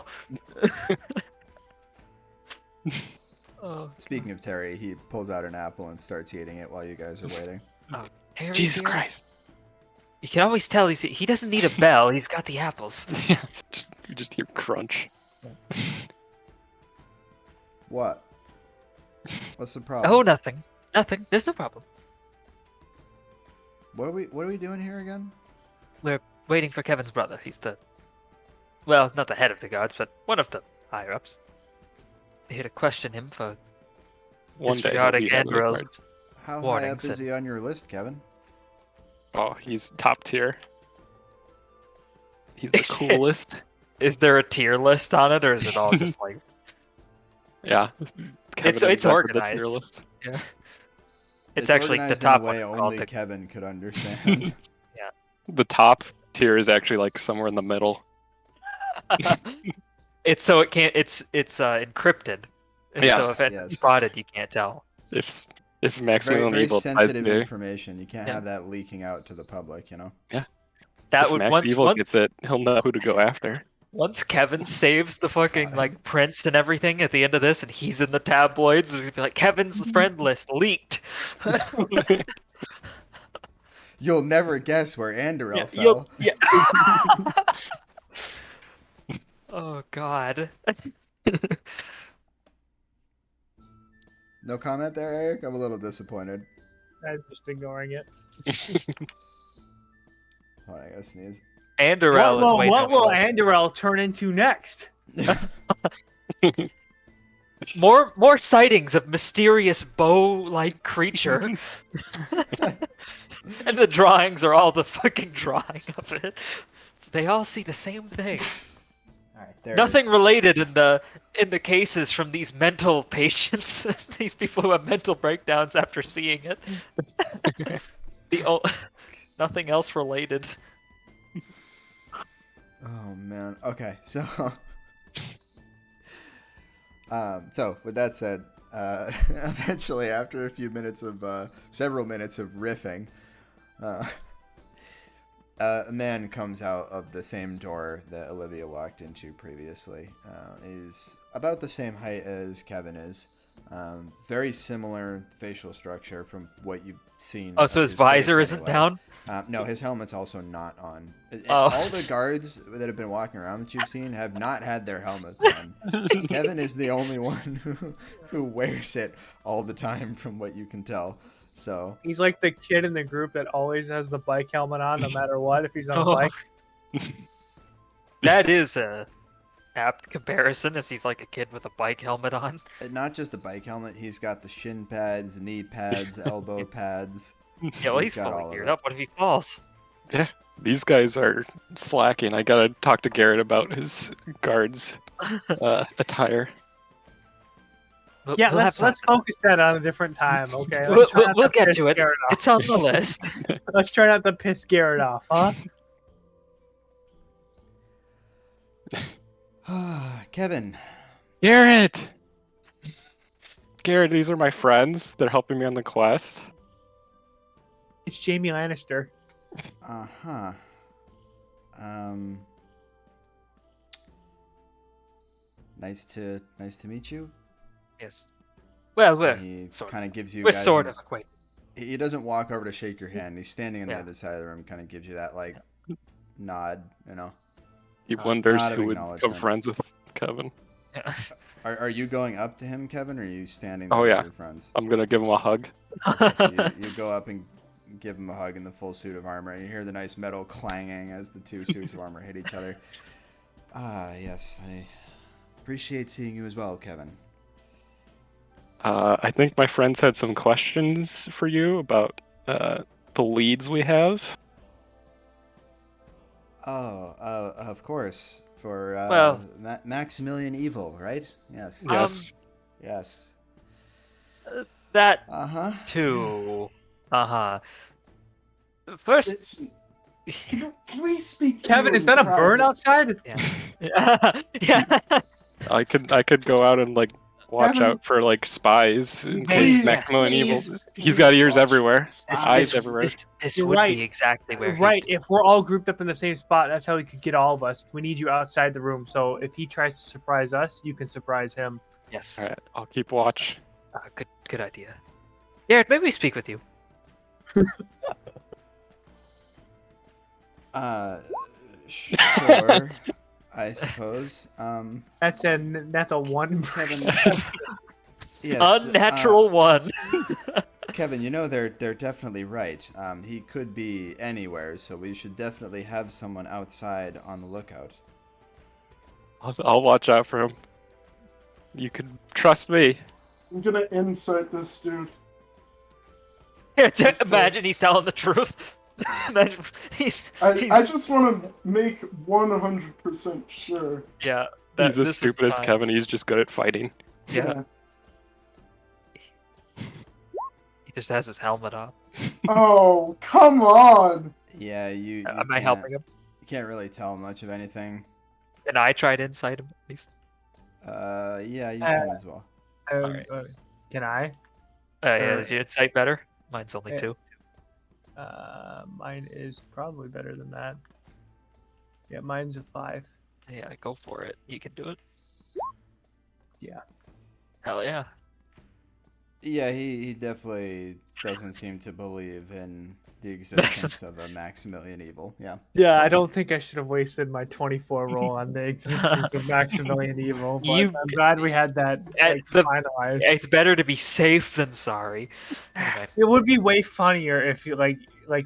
Oh, Speaking of Terry, he pulls out an apple and starts eating it while you guys are waiting. Terry's Jesus here? Christ. You can always tell he doesn't need a bell. He's got the apples. Yeah, you just hear crunch. What? What's the problem? Oh, nothing. Nothing. There's no problem. What are we doing here again? We're waiting for Kevin's brother. He's well, not the head of the guards, but one of the higher ups. Here to question him for One day. he'll disregarding be head of the Andrel's. guard. How high up Warnings is and- he on your list, Kevin? Oh, he's top tier. He's the Is it? coolest. Is there a tier list on it, or is it all just like? Yeah. It's invented the organized. tier list. Yeah. It's actually the organized top in a one. way is called only the- Kevin could understand. The top tier is actually like somewhere in the middle. It's so it can't. It's encrypted. And Yeah. So if it's Yes. spotted, you can't tell. If very, maximum very evil tries sensitive to, information. You can't Yeah. have that leaking out to the public, That if would Max Evil once gets it, he'll know who to go after. once Kevin saves the fucking like prince and everything at the end of this, and he's in the tabloids, it's gonna be like Kevin's friend list leaked. You'll never guess where Andorel Yeah, fell. yeah. Oh God. No comment there, Eric? I'm a little disappointed. I'm just ignoring it. Hold on, I gotta sneeze. Andorel is waiting. What will for us. Andorel turn into next? More sightings of mysterious bow-like creature. And the drawings are all the fucking drawing of it. So they all see the same thing. All right, there. Nothing related in the cases from these mental patients, these people who have mental breakdowns after seeing it. Nothing else related. Oh man. Okay, so so with that said, eventually after a few minutes of several minutes of riffing, a man comes out of the same door that Olivia walked into previously. He's about the same height as Kevin is. Very similar facial structure from what you've seen. Oh, so of his visor face isn't anyway. down? No, his helmet's also not on. And Oh. all the guards that have been walking around that you've seen have not had their helmets on. Kevin is the only one who wears it all the time from what you can tell. So He's like the kid in the group that always has the bike helmet on, no matter what. If he's on a Oh. bike, That is a apt comparison, as he's like a kid with a bike helmet on. and not just the bike helmet, he's got the shin pads, knee pads, elbow pads. Yeah, well, He's he's got all fully of geared it. up. What if he falls? Yeah, these guys are slacking. I gotta talk to Garrett about his guards' attire. yeah, We'll let's have time. focus that on a different time, okay? We'll, Let's try we'll, not we'll to get piss to it. Garrett off. It's on the list. Let's try not to piss Garrett off, huh? Kevin, Garrett! Garrett, these are my friends. They're helping me on the quest. It's Jamie Lannister. uh-huh. Nice to meet you. Yes. Well, we're He sort kind of gives you we're guys sort an- of acquainted. He doesn't walk over to shake your hand. He's standing on the Yeah. other side of the room, kind of gives you that like nod, you know. He wonders Nod of who would become acknowledgement. friends with Kevin. Yeah. Are you going up to him, Kevin, or are you standing Oh, there yeah. with your friends? I'm gonna give him a hug. So you go up and give him a hug in the full suit of armor, and you hear the nice metal clanging as the two suits of armor hit each other. Ah, yes, I appreciate seeing you as well, Kevin. I think my friends had some questions for you about the leads we have. Oh, of course, for Well- Maximilian Evil, right? Yes, Yes. yes. That Uh-huh. too. Uh-huh. First, It's. Can we speak? to Kevin, you is that a in bird private? outside? yeah. I could go out and like watch Kevin, out for like spies in Please, case Maximilian Evil. please, He's got please ears watch everywhere. this. Eyes everywhere. This You're would right. be exactly where Right, if we're all grouped up in the same spot, that's how he could get all of us. We need you outside the room, so if he tries to surprise us, you can surprise him. Yes. All right, I'll keep watch. Good idea. Garrett, maybe we speak with you. Sure, I suppose. That's a 1%. Yes, Unnatural one. Kevin, you know they're definitely right. He could be anywhere, so we should definitely have someone outside on the lookout. I'll watch out for him. You can trust me. I'm gonna insight this dude. Just imagine he's telling the truth. Imagine he's I just want to make 100% sure. yeah. He's this as is stupid as fine. Kevin. He's just good at fighting. Yeah. He just has his helmet on. Oh, come on! Yeah, you. Am I helping him? You can't really tell much of anything. Can I try to incite him at least? Yeah, you can as well. Alright. Can I? Yeah, is your insight better? Mine's only Yeah. 2. Mine is probably better than that. Yeah, mine's a 5. Yeah, go for it. You can do it. Yeah. Hell yeah. Yeah, he definitely doesn't seem to believe in the existence of a Maximilian Evil. Yeah. Yeah, I don't think I should have wasted my 24 roll on the existence of Maximilian Evil, but You- I'm glad we had that like, finalized. It's better to be safe than sorry. Anyway. It would be way funnier if you like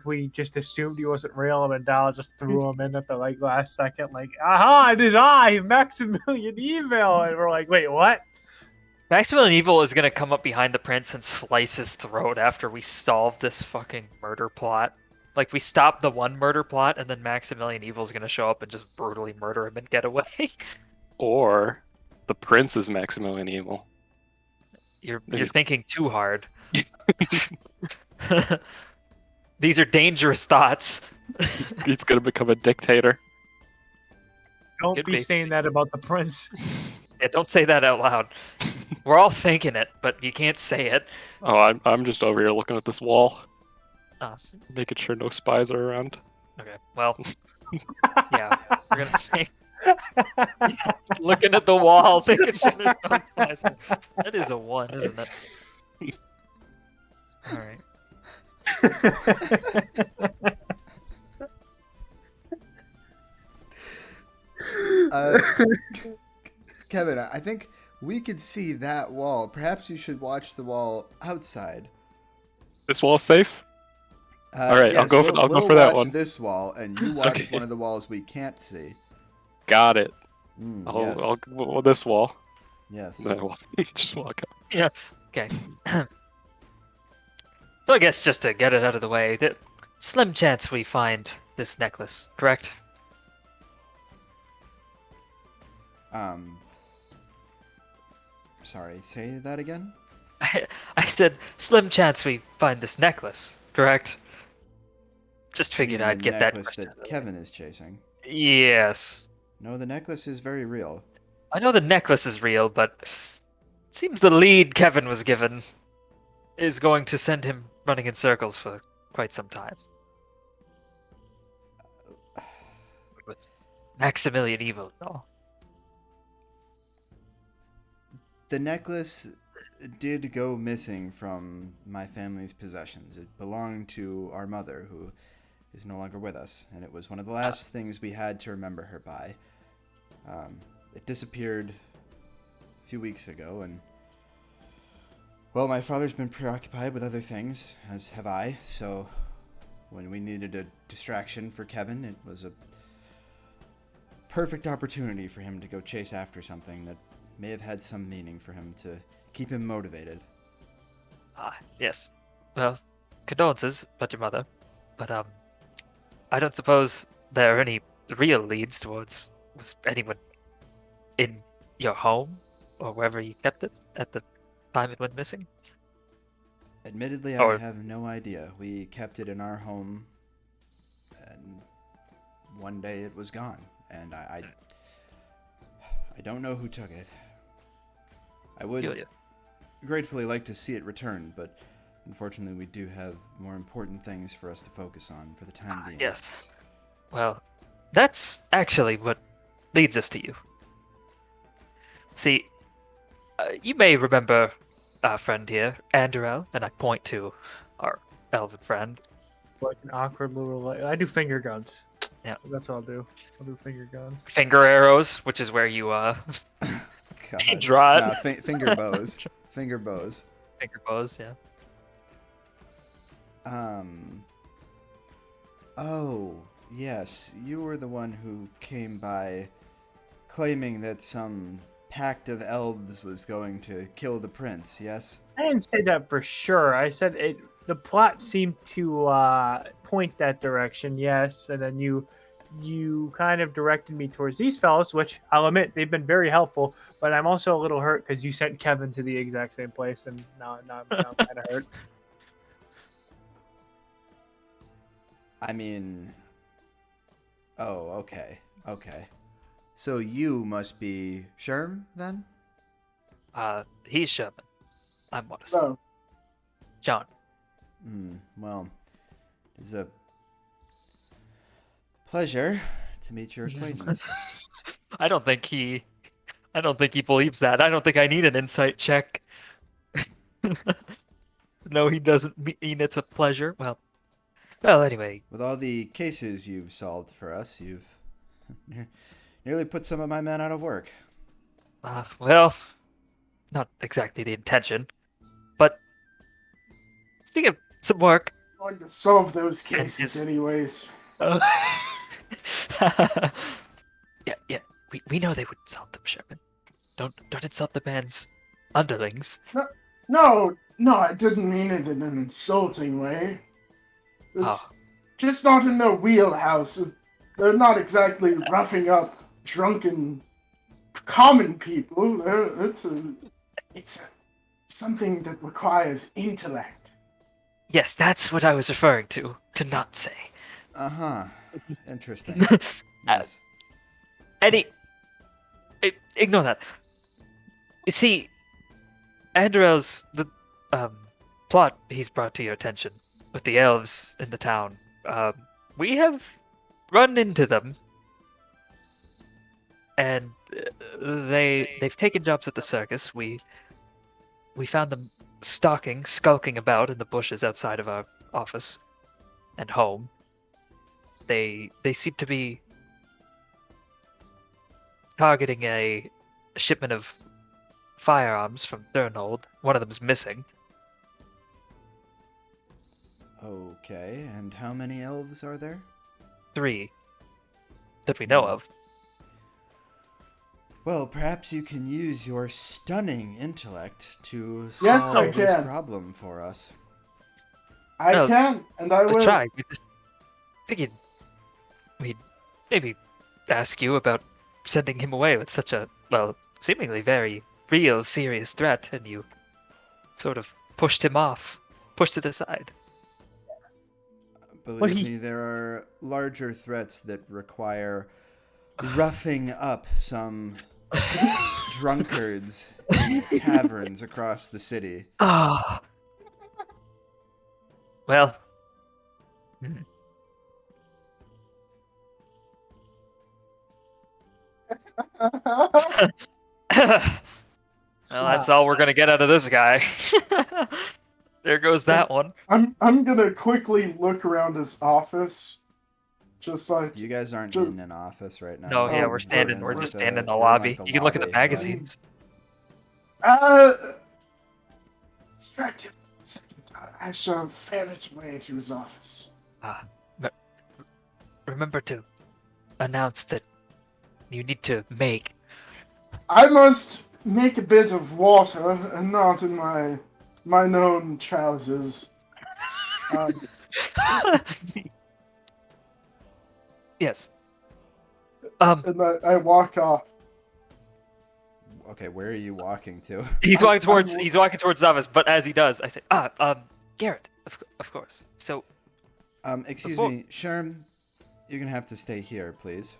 we just assumed he wasn't real and Adal just threw him in at the like last second, like, aha, it is I, Maximilian Evil, and we're like, wait, what? Maximilian Evil is gonna come up behind the prince and slice his throat after we solve this fucking murder plot. Like, we stop the one murder plot, and then Maximilian Evil's gonna show up and just brutally murder him and get away. Or the prince is Maximilian Evil. You're He's- thinking too hard. These are dangerous thoughts. He's gonna become a dictator. Don't Could be be. saying that about the prince. Yeah, don't say that out loud. We're all thinking it, but you can't say it. Oh, I'm just over here looking at this wall, Oh, making sure no spies are around. okay. Well, yeah, we're gonna say. Looking at the wall, making sure there's no spies. That is a 1, isn't it? All right. Kevin, I think we could see that wall. Perhaps you should watch the wall outside. This wall's safe. All right, I'll go for that watch one. This wall, and you watch Okay. one of the walls we can't see. Got it. Yes. I'll this wall. Yes. Then I'll just walk up. Okay. So I guess just to get it out of the way, the slim chance we find this necklace, correct? Sorry, say that again? I said slim chance we find this necklace, correct? Just figured You mean I'd the get that necklace question. that Kevin is chasing. Yes. No, the necklace is very real. I know the necklace is real, but it seems the lead Kevin was given is going to send him running in circles for quite some time. With Maximilian Evil and all. The necklace did go missing from my family's possessions. It belonged to our mother, who is no longer with us, and it was one of the last things we had to remember her by. It disappeared a few weeks ago, and well, my father's been preoccupied with other things, as have I, so when we needed a distraction for Kevin, it was a perfect opportunity for him to go chase after something that may have had some meaning for him to keep him motivated. Ah, yes. Well, condolences about your mother, but I don't suppose there are any real leads towards was anyone in your home or wherever you kept it at the time it went missing. Admittedly, I Or- have no idea. We kept it in our home, and one day it was gone, and I don't know who took it. I would Feel ya. gratefully like to see it returned, but unfortunately we do have more important things for us to focus on for the time being. Yes. Well, that's actually what leads us to you. See, you may remember our friend here, Andorel, and I point to our elven friend. Like an awkward little. I do finger guns. Yeah. That's what I'll do. I'll do finger guns. Finger arrows, which is where you God. draw it. Nah, finger bows. Finger bows. Finger bows, yeah. Oh, yes. You were the one who came by claiming that some pact of elves was going to kill the prince, yes? I didn't say that for sure. I said it. The plot seemed to point that direction, yes, and then you kind of directed me towards these fellows, which I'll admit they've been very helpful. But I'm also a little hurt because you sent Kevin to the exact same place, and now I'm kind of hurt. I mean... Oh, okay. Okay. So you must be Sherm, then? He's Sherman. I'm Watson. No. John. Well, it's a pleasure to meet your acquaintance. I don't think he believes that. I don't think I need an insight check. No, he doesn't mean it's a pleasure. Well, anyway. With all the cases you've solved for us, you've nearly put some of my men out of work. Well, not exactly the intention. But speaking of some work. I'm going to solve those cases Yes. anyways. Yeah. We know they wouldn't insult them, Sherman. Don't insult the man's underlings. No, I didn't mean it in an insulting way. It's Oh. just not in their wheelhouse. They're not exactly roughing up drunken common people. It's something that requires intellect. Yes, that's what I was referring to not say. Uh-huh. Interesting. Uh, Yes. Ignore that. You see, Andrel's the plot he's brought to your attention with the elves in the town. We have run into them, and they've taken jobs at the circus. We found them skulking about in the bushes outside of our office and home. They seem to be targeting a shipment of firearms from Thurnhold. One of them's missing. Okay, and how many elves are there? 3 that we know of. Well, perhaps you can use your stunning intellect to Yes, solve I this can. problem for us. I No, can, and I We will. tried. We just figured we'd maybe ask you about sending him away with such a, well, seemingly very real, serious threat, and you sort of pushed him off, pushed it aside. Believe he- me, there are larger threats that require roughing up some drunkards in taverns across the city. Ah. Well. Well, that's all we're gonna get out of this guy. There goes that one. I'm gonna quickly look around his office, just like You guys aren't Ju- in an office right now. No, yeah, Oh, we're standing. in We're like just standing in the you're lobby. like You can look at the lobby, right? magazines. distract him. For a second. I shall ferret way to his office. But remember to announce that you need to make. I must make a bit of water, and not in my known trousers. Yes. And I walk off. Okay, where are you walking to? He's I'm- walking towards. I'm- He's walking towards Zavas, but as he does, I say, Garrett, of course. So Excuse Before- me, Sherm, you're gonna have to stay here, please.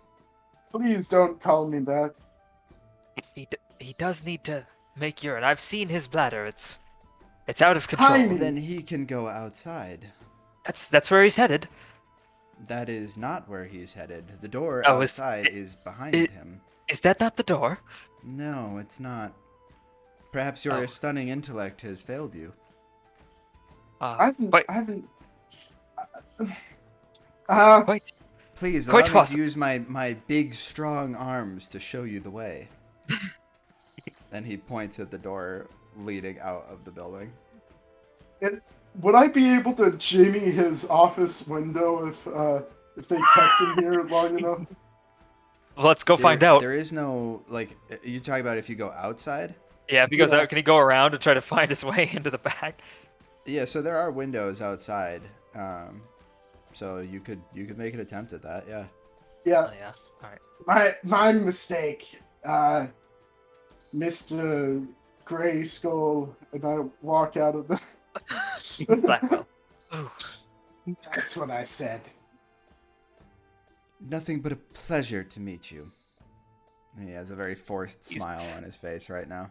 Please don't call me that. he does need to make urine. I've seen his bladder. It's out of control. Tiny. Then he can go outside. That's where he's headed. That is not where he's headed. The door Oh, outside is behind it- him. Is that not the door? No, it's not. Perhaps your Oh. stunning intellect has failed you. I Quite, haven't. quite. Please Quite allow me possible. to use my big, strong arms to show you the way. And he points at the door leading out of the building. Would I be able to jimmy his office window if they kept him here long enough? Let's go find out. There is no, like, you talking about if you go outside? Yeah, if he goes Yeah. out, can he go around and try to find his way into the back? Yeah, so there are windows outside. So you could make an attempt at that, yeah. Yeah, Oh, yeah. All right. my mistake, Mr. Gray Skull, and I walk out of the. Blackwell. Ooh. That's what I said. Nothing but a pleasure to meet you. He has a very forced He's- smile on his face right now.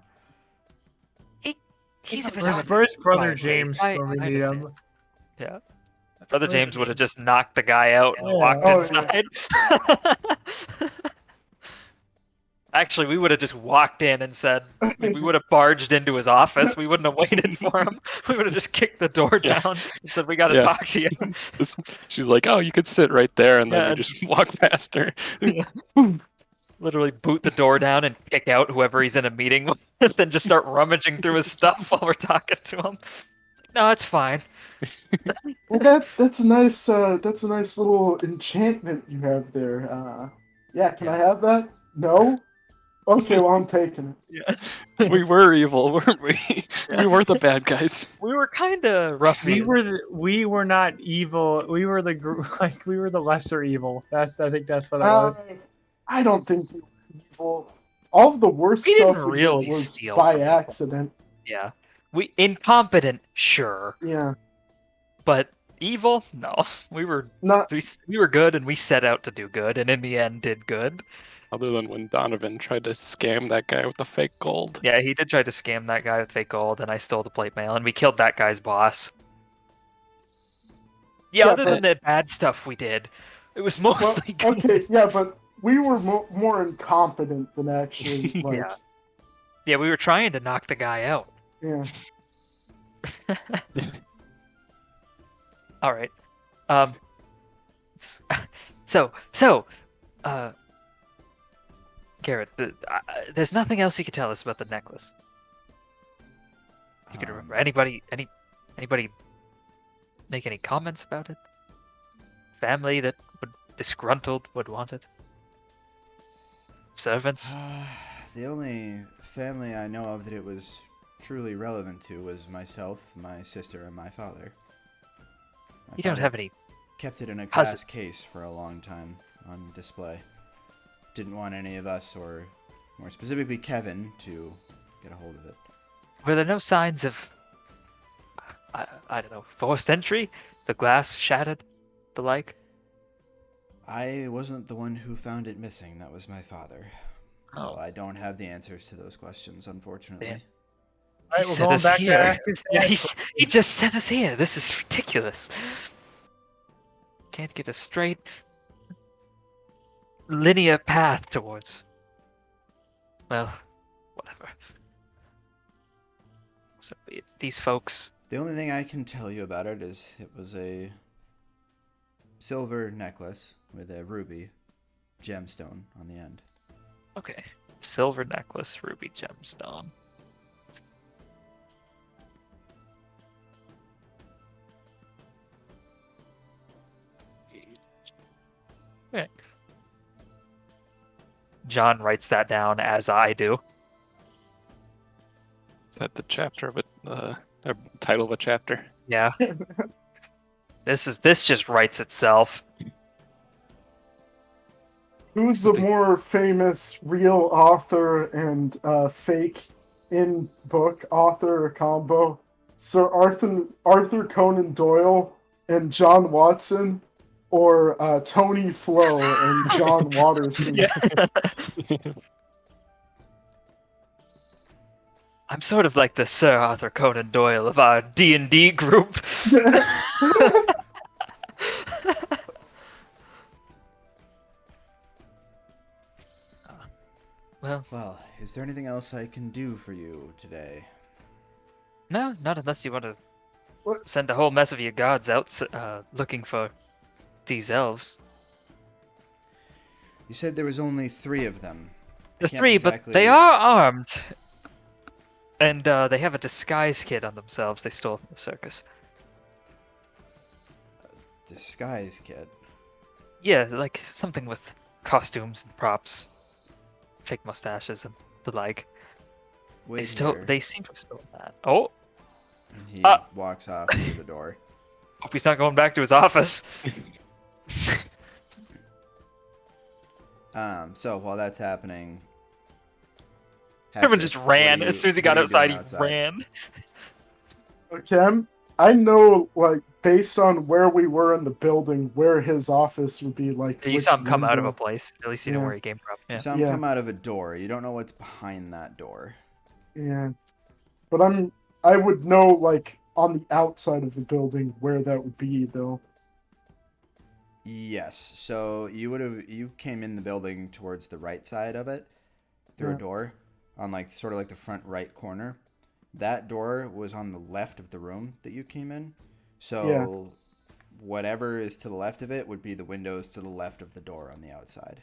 He's a bit His odd. first brother Right, James I told me understand. him. Yeah. Brother James would have just knocked the guy out and Yeah. walked Oh, inside. Actually, we would have just walked in and said, we would have barged into his office. We wouldn't have waited for him. We would have just kicked the door Yeah. down and said, we got to Yeah. talk to you. She's like, "Oh, you could sit right there," and then Yeah. you just walk past her. Literally boot the door down and kick out whoever he's in a meeting with, and then just start rummaging through his stuff while we're talking to him. No, it's fine. Well, that's a nice little enchantment you have there. Yeah, can I have that? No. Okay, well, I'm taking it. Yeah. We were evil, weren't we? We weren't the bad guys. We were kind of ruffians. We were not evil. We were the like we were the lesser evil. I think that's what that Uh, was. I don't think we were evil. All of the worst We didn't stuff we really did was steal by from people. accident. Yeah. We incompetent, sure, Yeah. but evil? No. We were Not we were good, and we set out to do good, and in the end did good. Other than when Donovan tried to scam that guy with the fake gold. Yeah, he did try to scam that guy with fake gold, and I stole the plate mail, and we killed that guy's boss. Yeah, Yeah, other but- than the bad stuff we did, it was well, mostly good. okay, yeah, but we were more incompetent than actually like Yeah. Yeah, we were trying to knock the guy out. yeah. All right. s- Garrett, there's nothing else you can tell us about the necklace. You can remember anybody make any comments about it? Family that would disgruntled would want it? Servants? The only family I know of that it was truly relevant to was myself, my sister, and my father. My You don't father have any. kept it in a glass cousins. case for a long time on display. Didn't want any of us, or more specifically Kevin, to get a hold of it. Were there no signs of, I don't know, forced entry? The glass shattered? The like? I wasn't the one who found it missing. That was my father. So Oh. I don't have the answers to those questions, unfortunately. Damn. All right, He we're sent going us back here. to Axis. Yeah, he just sent us here. This is ridiculous. Can't get a straight linear path towards. Well, whatever. So it's these folks. The only thing I can tell you about it is it was a silver necklace with a ruby gemstone on the end. Okay, silver necklace, ruby gemstone. Okay. John writes that down as I do. Is that the chapter of a title of a chapter? Yeah. This just writes itself. Who's the more famous real author and fake in book author combo? Sir Arthur Conan Doyle and John Watson, or Tony Flo and John Watterson? I'm sort of like the Sir Arthur Conan Doyle of our D&D group. Well, is there anything else I can do for you today? No, not unless you want to What? send a whole mess of your guards out looking for these elves. You said there was only 3 of them. I The can't 3, exactly- but they are armed. And they have a disguise kit on themselves they stole from the circus. Disguise kit. Yeah, like something with costumes and props, fake mustaches and the like. Wait They here. seem to have stolen that. Oh, And he Ah. walks off through the door. hope he's not going back to his office. So while that's happening, Herman Hector, just what ran. are you- As soon as he what got are you outside, doing he ran. Okay, I know, like, based on where we were in the building, where his office would be, like. You which saw him come out of a window. place. At least you know Yeah. where he came from. You Yeah. saw him Yeah. come out of a door. You don't know what's behind that door. Yeah, but I would know, like, on the outside of the building where that would be, though. Yes. So you came in the building towards the right side of it through Yeah. a door on like sort of like the front right corner. That door was on the left of the room that you came in. So whatever is to the left of it would be the windows to the left of the door on the outside.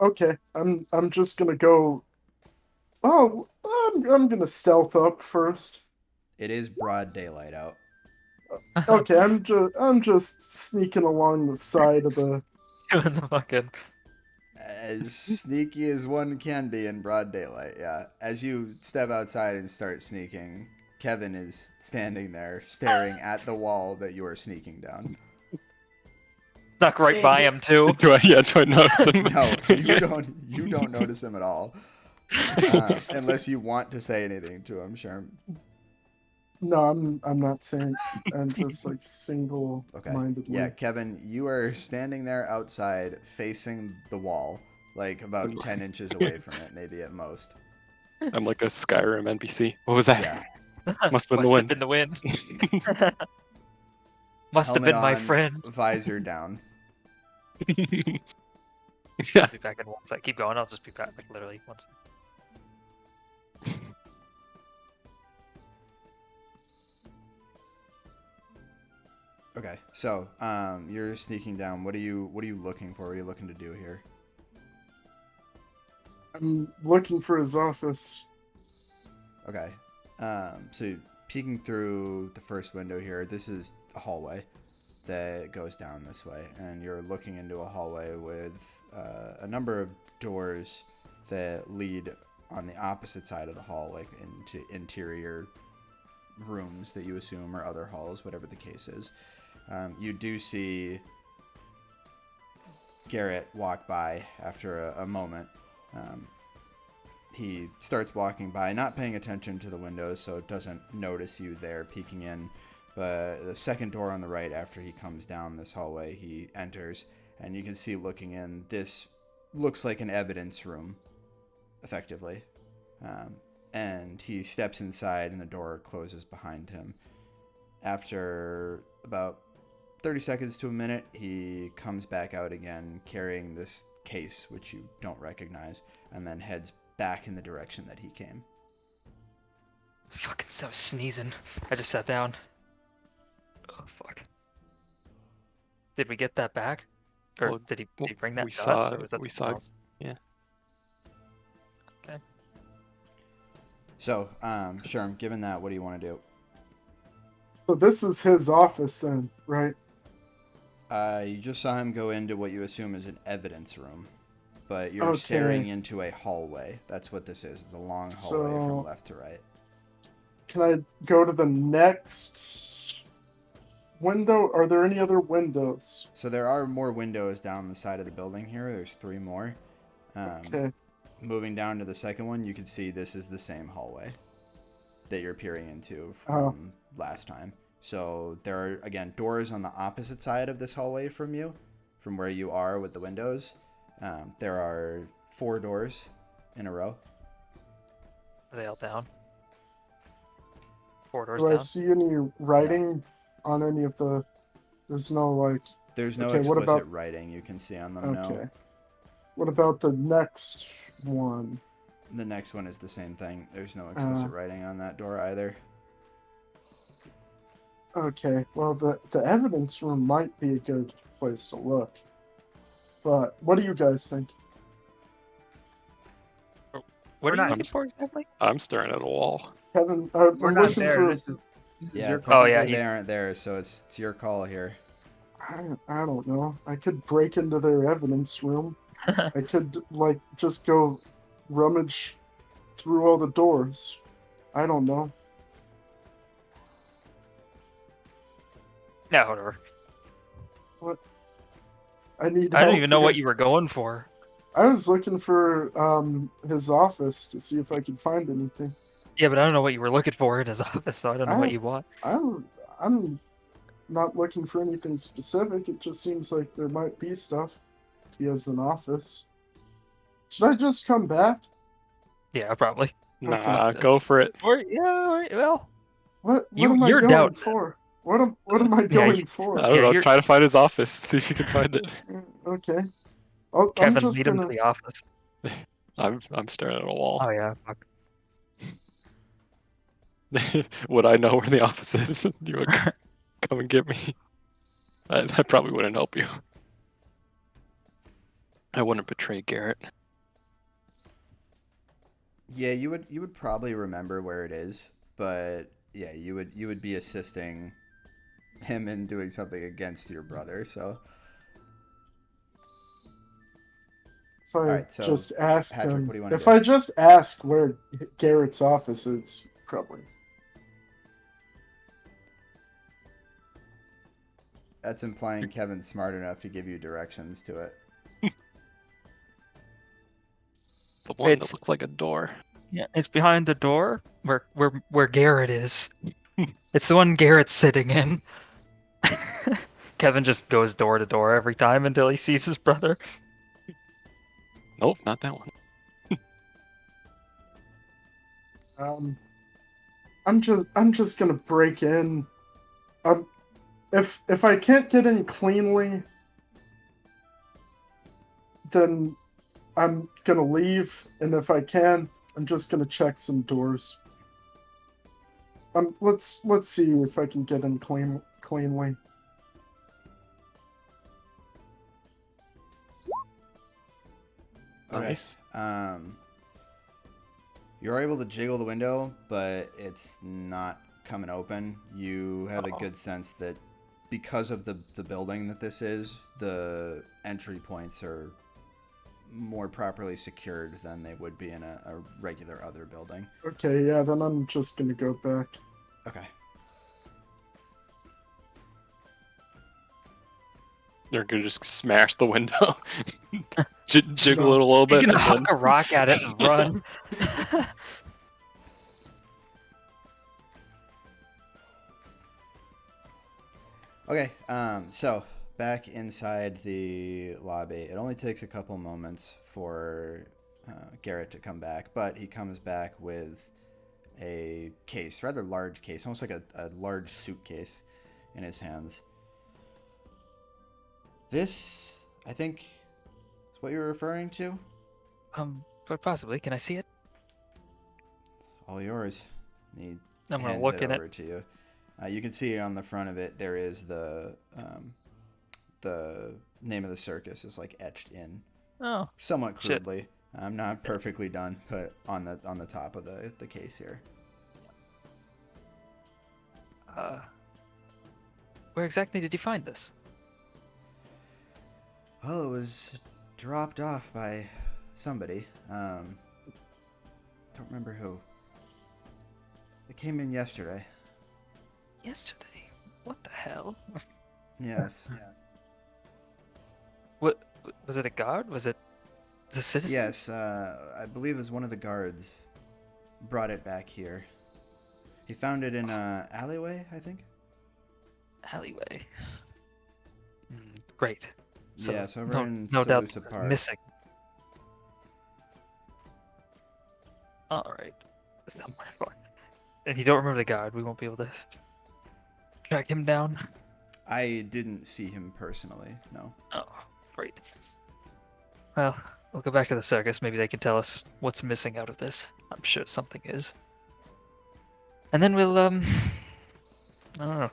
Okay, I'm just gonna go. Oh, I'm gonna stealth up first. It is broad daylight out. Okay, I'm just sneaking along the side of the. Doing the fucking. As sneaky as one can be in broad daylight, yeah. As you step outside and start sneaking, Kevin is standing there staring at the wall that you are sneaking down. Snuck right by him too. Do I notice him? No, you don't notice him at all. Unless you want to say anything to him, sure. No, I'm not saying. I'm just like single-mindedly. Yeah, Kevin, you are standing there outside facing the wall, like about 10 inches away from it, maybe at most. I'm like a Skyrim NPC. What was that? Yeah. Must have been the wind. Been the wind. Must have Helmet been my on, friend. Visor down. Yeah. I'll be back in one sec. Keep going. I'll just be back, like literally one sec. Okay, so you're sneaking down. What are you looking for? What are you looking to do here? I'm looking for his office. Okay. So peeking through the first window here, this is a hallway that goes down this way, and you're looking into a hallway with a number of doors that lead on the opposite side of the hall, like into interior rooms that you assume are other halls, whatever the case is. You do see Garrett walk by after a moment. He starts walking by, not paying attention to the windows, so doesn't notice you there peeking in. But the second door on the right, after he comes down this hallway, he enters, and you can see looking in, this looks like an evidence room, effectively. And he steps inside, and the door closes behind him. After about 30 seconds to a minute, he comes back out again, carrying this case, which you don't recognize, and then heads back in the direction that he came. Fucking so sneezing. I just sat down. Oh fuck. Did we get that back? Or Well, did he bring that we to us? saw- Or was that we someone saw- else? yeah. Okay. So, Sherm, given that, what do you want to do? So this is his office then, right? You just saw him go into what you assume is an evidence room, but you're Okay. staring into a hallway. That's what this is. It's a long hallway So- from left to right. Can I go to the next window? Are there any other windows? So there are more windows down the side of the building here. There's 3 more. Okay. Moving down to the second one, you can see this is the same hallway that you're peering into from last time. So there are, again, doors on the opposite side of this hallway from you, from where you are with the windows. There are 4 doors in a row. Are they all down? 4 doors Do I down? see any writing on any of the? There's no like. There's no Okay, what explicit about- writing you can see on them, Okay. no. What about the next one? The next one is the same thing. There's no explicit writing on that door either. Okay. Well, the evidence room might be a good place to look. But what do you guys think? What We're are you not- looking for exactly? I'm staring at a wall. Kevin, We're I'm not looking there. for. This is Yeah, your technically yeah, they he's- aren't there, so it's your call here. I don't know. I could break into their evidence room. I could like just go rummage through all the doors. I don't know. No, whatever. I need. I don't help even know here. what you were going for. I was looking for his office to see if I could find anything. Yeah, but I don't know what you were looking for in his office, so I don't know what you want. I'm not looking for anything specific. It just seems like there might be stuff. He has an office. Should I just come back? Yeah, probably. Nah, go for it. Well, What You- am I you're going doubting it. for? What am I Yeah, going for? I don't Yeah, know. you're- Try to find his office. See if you can find it. Okay. I'm Kevin, just lead him gonna. to the office. I'm staring at a wall. Oh yeah. Fuck. Would I know where the office is? You would come and get me. I probably wouldn't help you. I wouldn't betray Garrett. Yeah, you would probably remember where it is, but yeah, you would be assisting him in doing something against your brother, so If I Alright, so, just ask Patrick, him, what do you wanna if do? I just ask where Garrett's office is, probably. That's implying Kevin's smart enough to give you directions to it. The one It's- that looks like a door. Yeah, it's behind the door where Garrett is. It's the one Garrett's sitting in. Kevin just goes door to door every time until he sees his brother. Nope, not that one. I'm just gonna break in. If I can't get in cleanly, then I'm gonna leave, and if I can, I'm just gonna check some doors. Let's see if I can get in cleanly. Okay. Nice. You're able to jiggle the window, but it's not coming open. You have a good sense that because of the building that this is, the entry points are more properly secured than they would be in a regular other building. Okay, yeah, then I'm just gonna go back. Okay. You're gonna just smash the window, jiggle it a little He's bit. gonna and huck a rock at it and run. Okay, so back inside the lobby, it only takes a couple moments for Garrett to come back, but he comes back with a case, rather large case, almost like a large suitcase in his hands. This, I think, is what you're referring to? But possibly. Can I see it? All yours. He I'm gonna hands look it in it. over to you. You can see on the front of it there is the name of the circus is like etched in, Oh, somewhat shit. crudely. Not perfectly done, but on the top of the case here. Where exactly did you find this? Well, it was dropped off by somebody. Don't remember who. It came in yesterday. Yesterday. What the hell? Yes. What was it? A guard? Was it the citizen? Yes, I believe it was one of the guards brought it back here. He found it in a alleyway, I think. Alleyway. Great. So, Yes, over no, in no doubt Salusa it's Park. missing. All right. And you don't remember the guard. We won't be able to track him down. I didn't see him personally, no. Oh, great. Well, we'll go back to the circus. Maybe they can tell us what's missing out of this. I'm sure something is. And then we'll, I don't know.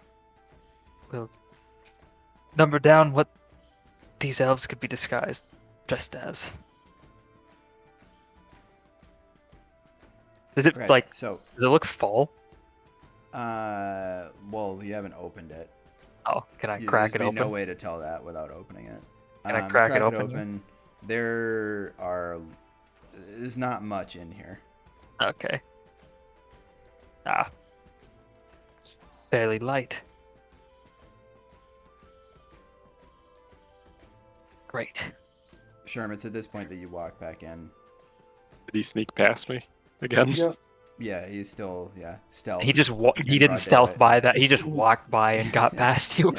We'll number down what these elves could be dressed as. Does it, Okay, like, so, does it look fall? well, you haven't opened it. Oh, can I crack it There'd be open? no way to tell that without opening it. Can I crack it open? There's not much in here. Okay. It's fairly light. Great. Sherm, it's at this point that you walk back in. Did he sneak past me again? Yep. Yeah, he's still, stealth. He just in he didn't broad stealth daylight. by that. He just walked by and got past you.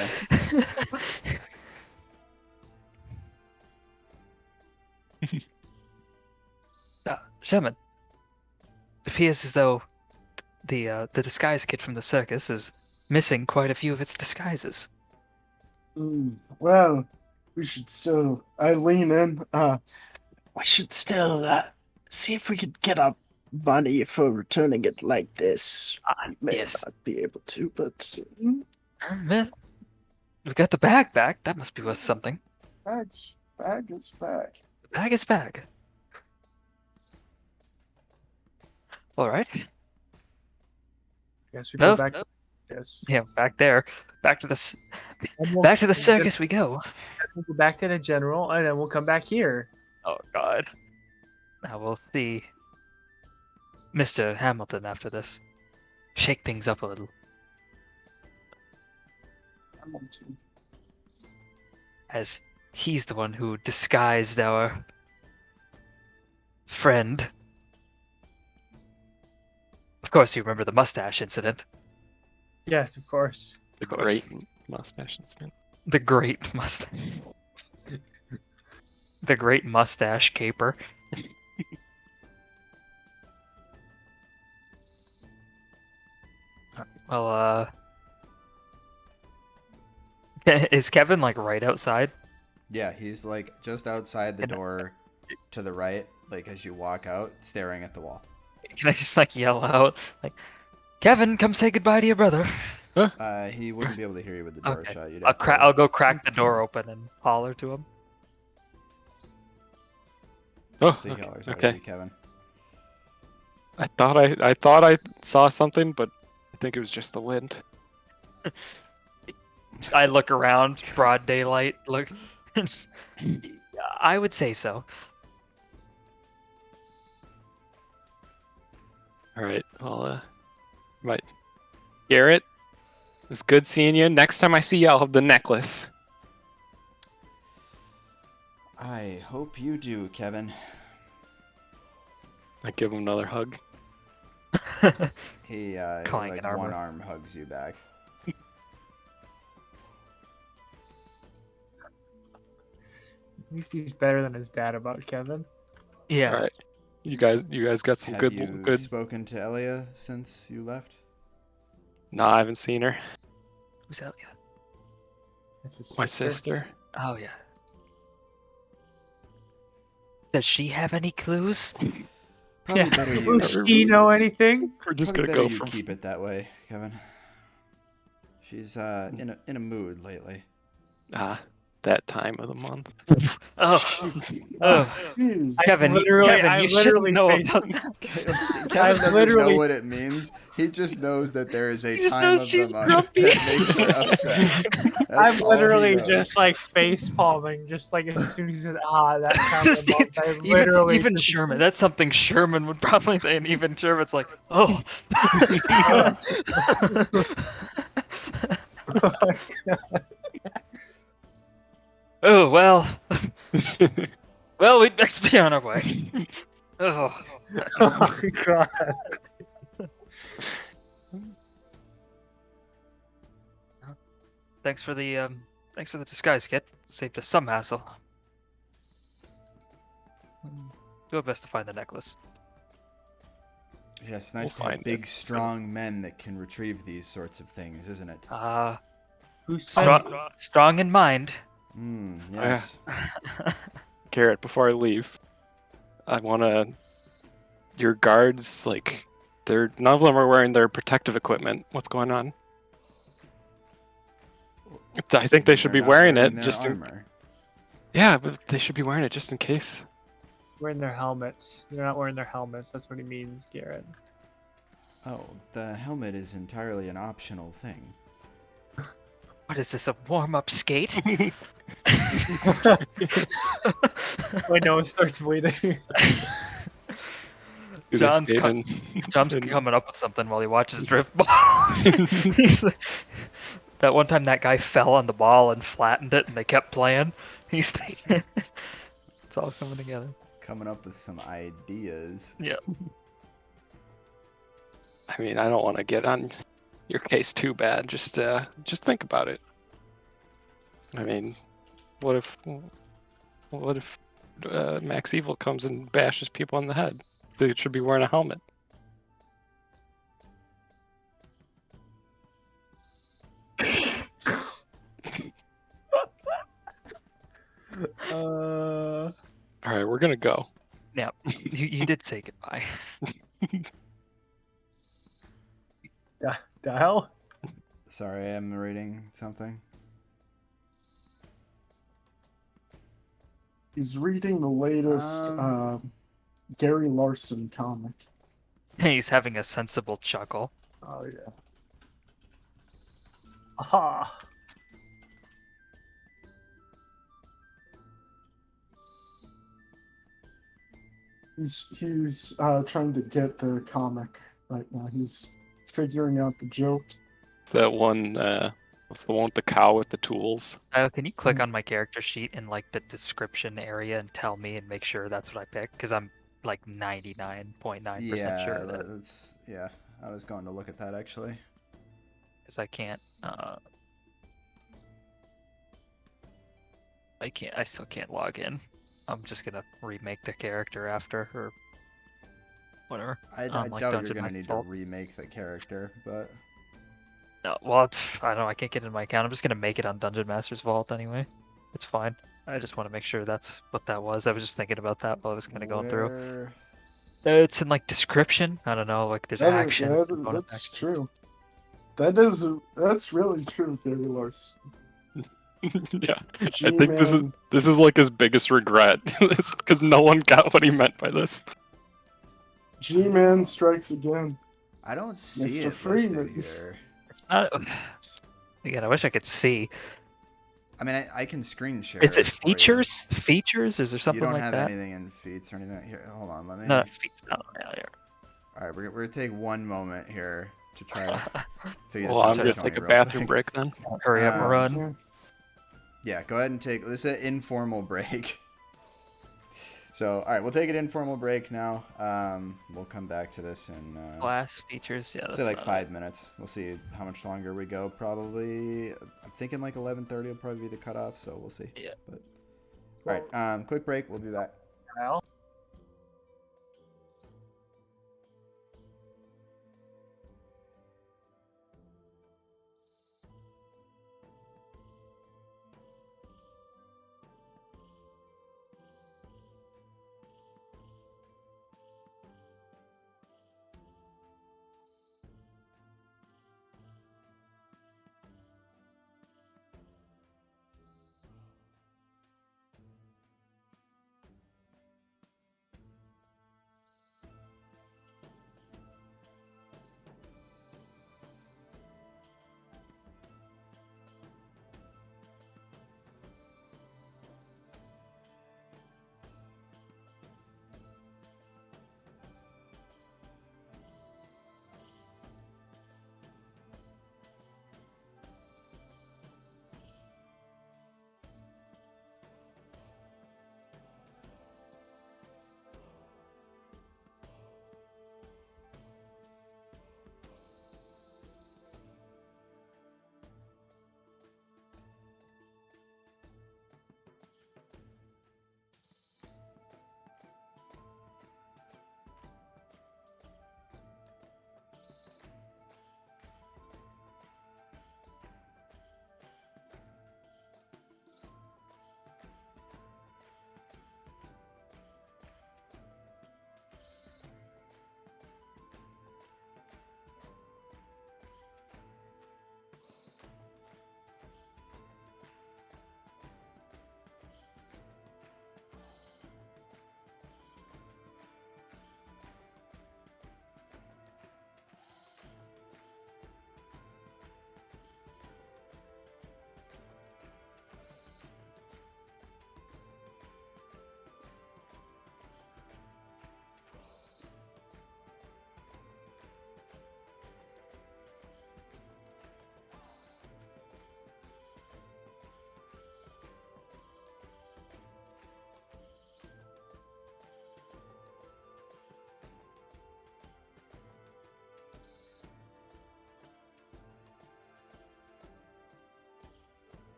Sherman, it appears as though the disguise kit from the circus is missing quite a few of its disguises. Well, we should still. I lean in. We should still see if we could get our money for returning it like this. We may yes. not be able to, but Man, we got the bag back. That must be worth something. bag is bag. The bag is bag. All right. Guess we No, go back. Yes. Yeah, back there. Back to the circus we go. We'll go back to the general, and then we'll come back here. Oh God. Now we'll see Mr. Hamilton after this. Shake things up a little. As he's the one who disguised our friend. Of course, you remember the mustache incident. Yes, of course. The course. great mustache incident. The great mustache. The great mustache caper. Well, is Kevin like right outside? Yeah, he's like just outside the And- door to the right, like as you walk out, staring at the wall. Can I just like yell out, like, Kevin, come say goodbye to your brother? He wouldn't be able to hear you with the door Okay. shut. You'd have to... I'll go crack the door open and holler to him. Oh, So he hollers out at okay. you, Kevin. I thought I saw something, but I think it was just the wind. I look around, broad daylight. Look, I would say so. All right. Well, right. Garrett, it was good seeing you. Next time I see you, I'll have the necklace. I hope you do, Kevin. I give him another hug. He Clang like in armor. one arm hugs you back. At least he's better than his dad about Kevin. Yeah. All right. You guys got some Have good. you spoken to Elia since you left? No, I haven't seen her. Who's that? That's his My sister. Oh yeah. Does she have any clues? Probably Yeah. better you. Does she know anything? We're just Probably gonna better go you from. keep it that way, Kevin. She's in a mood lately. That time of the month. Oh, Jeez. Kevin, literally- Kevin, I you literally shouldn't know faced- about that. Kevin doesn't know literally- what it means. He just knows that there is a He just time knows of she's the month grumpy. that makes her upset. That's I'm all he literally knows. just like face palming, just like as soon as he said, that time of Just the month, I literally even just- Sherman. That's something Sherman would probably say, and even Sherman's like, oh. Oh well. Well, we'd best be on our way. Oh. oh god. Thanks for the disguise kit. Saved us some hassle. Do our best to find the necklace. Yes, We'll nice to have find big, it. strong men that can retrieve these sorts of things, isn't it? Who says Strong in mind. Yes. Garrett, before I leave, I wanna. Your guards, like, none of them are wearing their protective equipment. What's going on? I think they should They're be not wearing it their just in. armor. Yeah, but they should be wearing it just in case. wearing their helmets? They're not wearing their helmets. That's what he means, Garrett. Oh, the helmet is entirely an optional thing. What is this, a warm-up skate? My nose starts bleeding. Do they John's skate co- in- John's in- coming up with something while he watches drift ball. He's like- that one time that guy fell on the ball and flattened it, and they kept playing. He's thinking, it's all coming together. Coming up with some ideas. Yeah. I mean, I don't want to get on your case too bad. Just think about it. I mean, what if Max Evil comes and bashes people on the head? They should be wearing a helmet. All right, we're gonna go. Yeah, you did say goodbye. Dial? Sorry, I'm reading something. He's reading the latest Gary Larson comic. He's having a sensible chuckle. Oh yeah. Aha. He's trying to get the comic right now. He's figuring out the joke. That one, what's the one with the cow with the tools? Can you click on my character sheet in like the description area and tell me and make sure that's what I picked? Because I'm like 99.9% sure it is. That's yeah. I was going to look at that actually. Because I can't. I still can't log in. I'm just gonna remake the character after or whatever. I like doubt Dungeon you're gonna Master need to Vault. remake the character, but No, well, I don't know. I can't get into my account. I'm just gonna make it on Dungeon Master's Vault anyway. It's fine. I just want to make sure that's what that was. I was just thinking about that while I was kind of going through. where- It's in like description. I don't know. Like there's actions. bonus That's actions. true. That's really true, Gary Larson. Yeah, I think this G-Man. is like his biggest regret, because no one got what he meant by this. G-Man strikes again. I don't see Mr. it Freeman. listed here. It's not. Again, I wish I could see. I mean, I can screen share. Is it for you. features? Features? Is there You something don't like have that? anything in feats or anything here. Hold on, let me. No, feats. No, yeah, yeah. All right, we're gonna take one moment here to try to figure Well, this I'm out. gonna Tony, take a real bathroom quick. break then. Hurry up and run. So, Yeah, go ahead and take. This is an informal break. So, all right, we'll take an informal break now. We'll come back to this in Class features. Yeah, that's say like not 5 minutes. We'll see how much longer we go. Probably, I'm thinking like 11:30 will probably be the cutoff. So we'll see. Yeah. But all right, quick break. We'll be back. Well,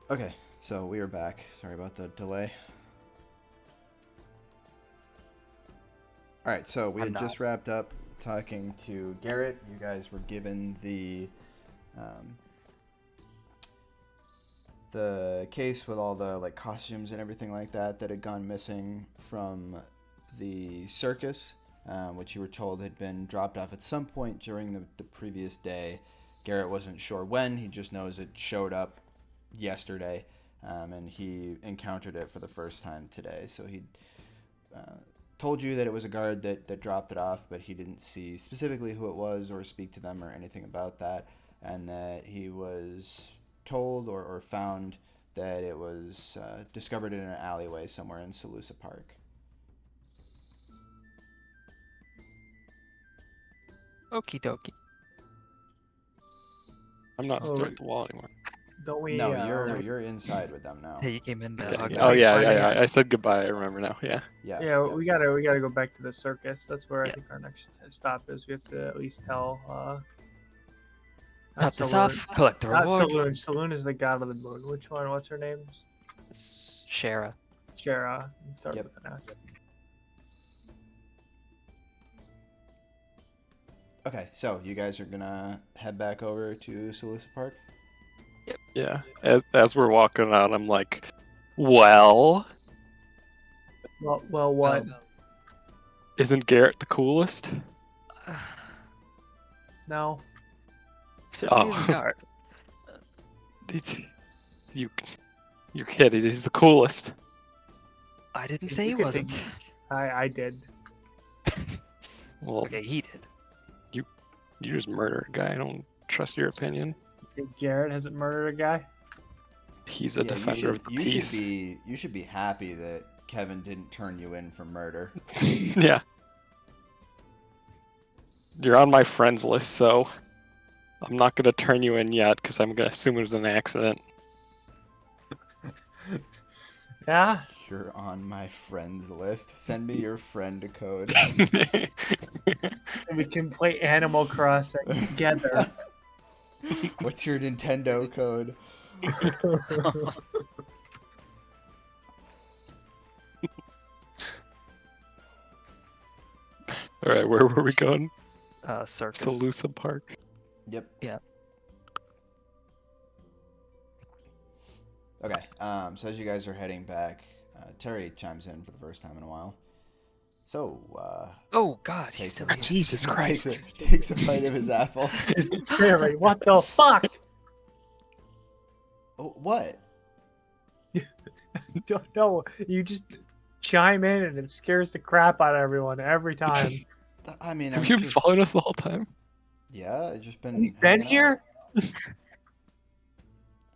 Okay, so we are back. Sorry about the delay. All right, so we I'm had not. just wrapped up talking to Garrett. You guys were given the case with all the like costumes and everything like that that had gone missing from the circus, which you were told had been dropped off at some point during the previous day. Garrett wasn't sure when. He just knows it showed up yesterday, and he encountered it for the first time today. So he told you that it was a guard that dropped it off, but he didn't see specifically who it was or speak to them or anything about that, and that he was told or found that it was discovered in an alleyway somewhere in Salusa Park. Okie dokie. I'm not Oh, still at the wall anymore. Don't we? No, you're inside with them now. Hey, you came in. Okay. Hug Oh me. yeah. I said goodbye. I remember now. Yeah. Yeah, we gotta go back to the circus. That's where I Yeah. think our next stop is. We have to at least tell. Top this Saloon. off. Collect the Not reward. Saloon. Saloon is the god of the moon. Which one? What's her name? Shara. Shara. Start Yep. with an S. Okay, so you guys are gonna head back over to Salusa Park. Yeah. As we're walking out, I'm like, well, Well, what? isn't Garrett the coolest? No. Certainly is Oh. a guard. You're kidding. He's the coolest. I didn't say he You could wasn't. think- I did. Well, Okay, he did. you just murdered a guy. I don't trust your opinion. Garrett hasn't murdered a guy. He's a defender of the peace. You should be happy that Kevin didn't turn you in for murder. Yeah. You're on my friends list, so I'm not gonna turn you in yet because I'm gonna assume it was an accident. Yeah. You're on my friends list. Send me your friend code. And we can play Animal Crossing together. What's your Nintendo code? All right, where were we going? Circus. Salusa Park. Yep. Yeah. Okay. So as you guys are heading back, Terry chimes in for the first time in a while. So, Oh God, he's Take still it. here. Jesus Christ. takes a bite of his apple. Terry, what the fuck? Oh, what? Don't know. You just chime in and it scares the crap out of everyone every time. I mean, Have I'm you just, followed us the whole time? Yeah, I've just been. He's been hanging here? out.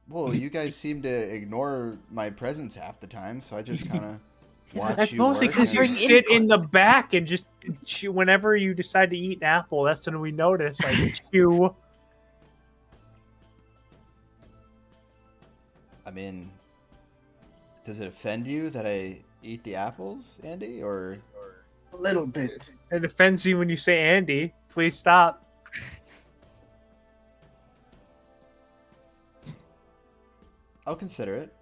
Well, you guys seem to ignore my presence half the time, so I just kind of watch That's you mostly work because and- you sit in the back and just chew. Whenever you decide to eat an apple, that's when we notice. Like, chew. I mean, does it offend you that I eat the apples, Andy, or? A little bit. It offends you when you say Andy. Please stop. I'll consider it.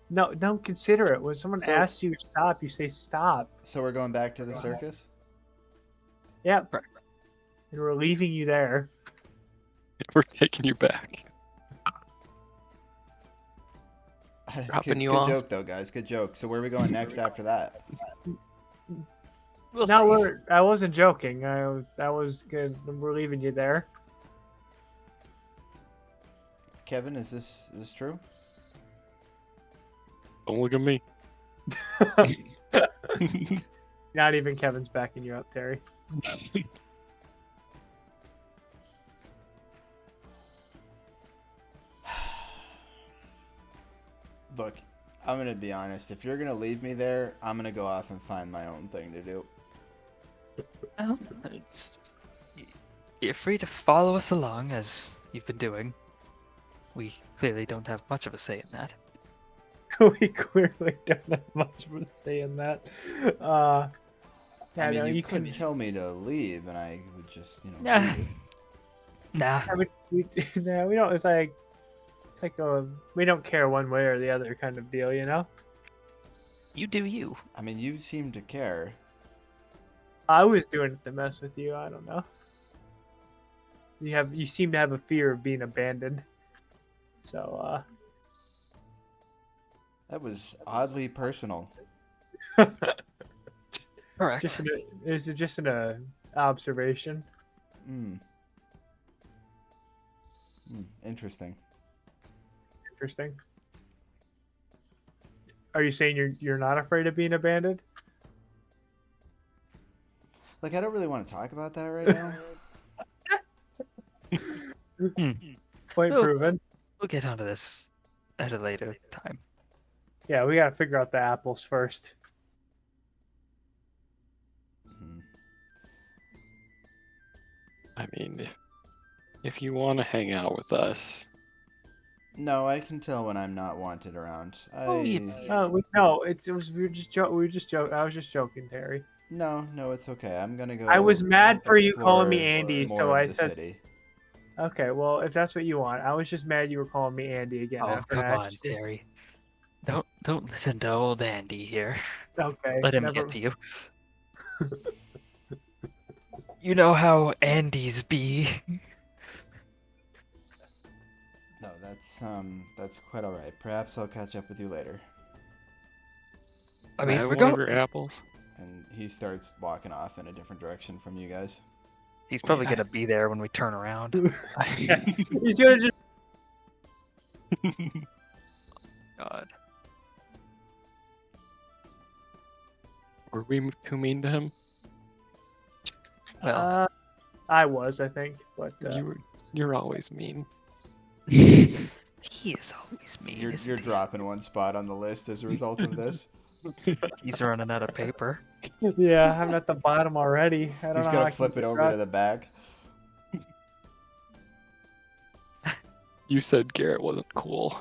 No, don't consider it. When someone So- asks you to stop, you say stop. So we're going back to the circus. Yep. Right. And we're leaving you there. We're taking you back. good Dropping you good off. joke though, guys. Good joke. So where are we going next after that? We'll No, see. I wasn't joking. I was good. We're leaving you there. Kevin, is this true? Don't look at me. Not even Kevin's backing you up, Terry. Look, I'm gonna be honest. If you're gonna leave me there, I'm gonna go off and find my own thing to do. Well, you're free to follow us along as you've been doing. We clearly don't have much of a say in that. We clearly don't have much of a say in that. Yeah, I mean, no, you you couldn't can. tell me to leave, and I would just, Nah. leave. Nah. No, we don't. It's like like a we don't care one way or the other kind of deal, you know. You do you. I mean, you seem to care. I was doing it to mess with you. I don't know. You seem to have a fear of being abandoned. So That was oddly personal. Correct. is it just an observation? Interesting. Interesting. Are you saying you're not afraid of being abandoned? Like, I don't really want to talk about that right now. Point Oh. proven. We'll get onto this at a later time. Yeah, we gotta figure out the apples first. Mhm. I mean, if you want to hang out with us, No, I can tell when I'm not wanted around. No, it was we were just joking. I was just joking, Terry. No, it's okay. I'm gonna go. I was mad for you calling me explore Andy, more so of I the said, city. okay, well, if that's what you want, I was just mad you were calling me Andy again. Oh, after come I on, asked you. Terry. Don't listen to old Andy here. Okay, Let him get to you. You know how Andy's be. No, that's quite all right. Perhaps I'll catch up with you later. I can I mean, have we're one of going. your apples. And he starts walking off in a different direction from you guys. He's probably gonna be there when we turn around. he's gonna just. God. Were we too mean to him? Well, I was, I think, but You're always mean. he is always mean. You're isn't he? dropping one spot on the list as a result of this. He's running out of paper. yeah, I'm at the bottom already. I don't He's know how gonna I can flip it keep over track. to the back. You said Garrett wasn't cool.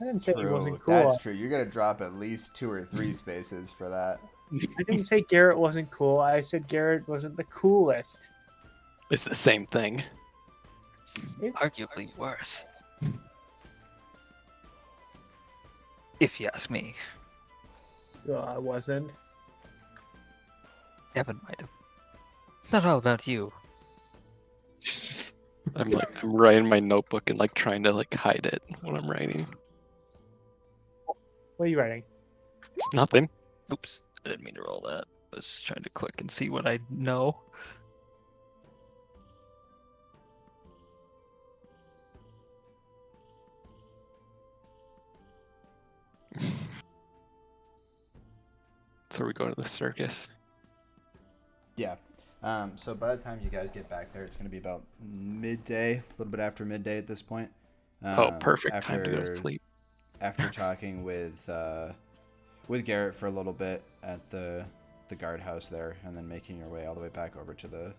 I didn't say he wasn't cool. That's true. You're gonna drop at least 2 or 3 spaces for that. I didn't say Garrett wasn't cool. I said Garrett wasn't the coolest. It's the same thing. Is- Arguably worse. If you ask me. Well, I wasn't. Kevin might have. It's not all about you. I'm writing my notebook and like trying to like hide it when I'm writing. What are you writing? Nothing. Oops, I didn't mean to roll that. I was just trying to click and see what I know. So we go to the circus. Yeah. So by the time you guys get back there, it's gonna be about midday, a little bit after midday at this point. Perfect time to go to sleep. After talking with Garrett for a little bit at the guardhouse there, and then making your way all the way back over to the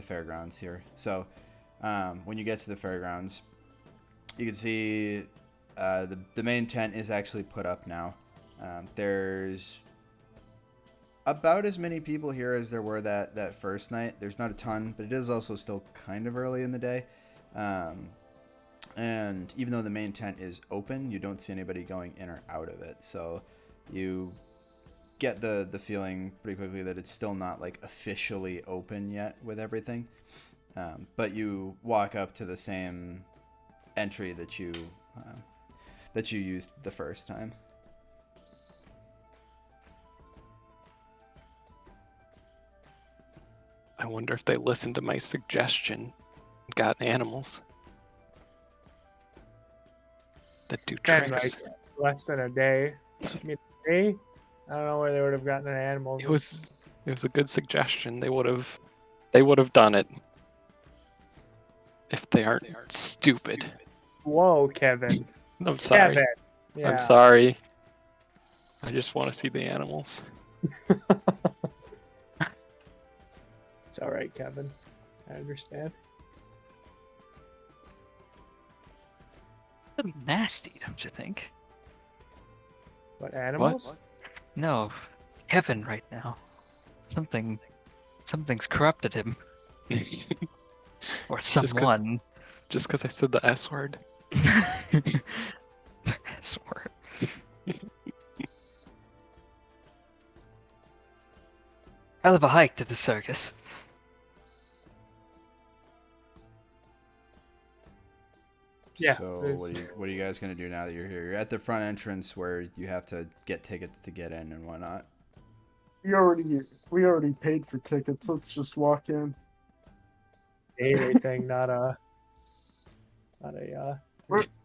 fairgrounds here. So when you get to the fairgrounds, you can see the main tent is actually put up now. There's about as many people here as there were that first night. There's not a ton, but it is also still kind of early in the day. And even though the main tent is open, you don't see anybody going in or out of it. So you get the feeling pretty quickly that it's still not like officially open yet with everything. But you walk up to the same entry that you used the first time. I wonder if they listened to my suggestion and got animals that do Been tricks. like less than a day. I mean, a day? I don't know where they would have gotten an animal. It was a good suggestion. They would have done it if they aren't stupid. Whoa, Kevin. I'm sorry. Kevin. Yeah. I'm sorry. I just want to see the animals. It's all right, Kevin. I understand. A little nasty, don't you think? What animals? No, Kevin right now. Something's corrupted him. Or Just 'cause- someone. Just because I said the S word. S-word. Hell of a hike to the circus. Yeah, So what are you guys gonna do now that you're here? You're at the front entrance where you have to get tickets to get in and whatnot. We already paid for tickets. Let's just walk in. Daily thing, not a.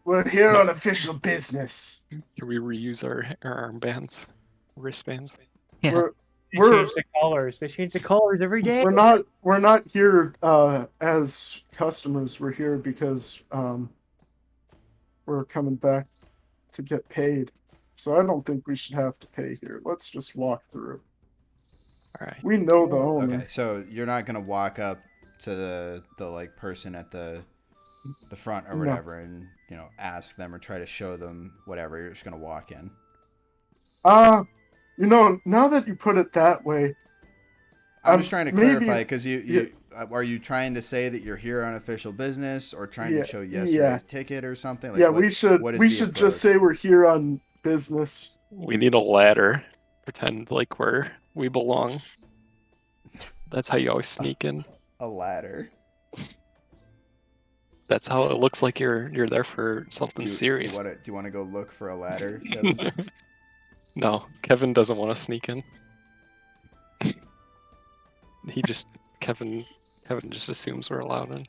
We're here on official business. Can we reuse our armbands, wristbands? Yeah. We're They we're change the colors. They change the colors every day. we're not here as customers. We're here because we're coming back to get paid. So I don't think we should have to pay here. Let's just walk through. All right. We know the owner. Okay, so you're not gonna walk up to the like person at the front or No. whatever and ask them or try to show them whatever. You're just gonna walk in. Now that you put it that way, I'm just trying to maybe- clarify because are you trying to say that you're here on official business or trying Yeah, to show yesterday's ticket or something? Like, yeah, what we should is we the should just approach? say we're here on business. We need a ladder. Pretend like we belong. That's how you always sneak in. A ladder. That's how it looks like you're there for something serious. Do you want to go look for a ladder, Kevin? No, Kevin doesn't want to sneak in. Kevin just assumes we're allowed in.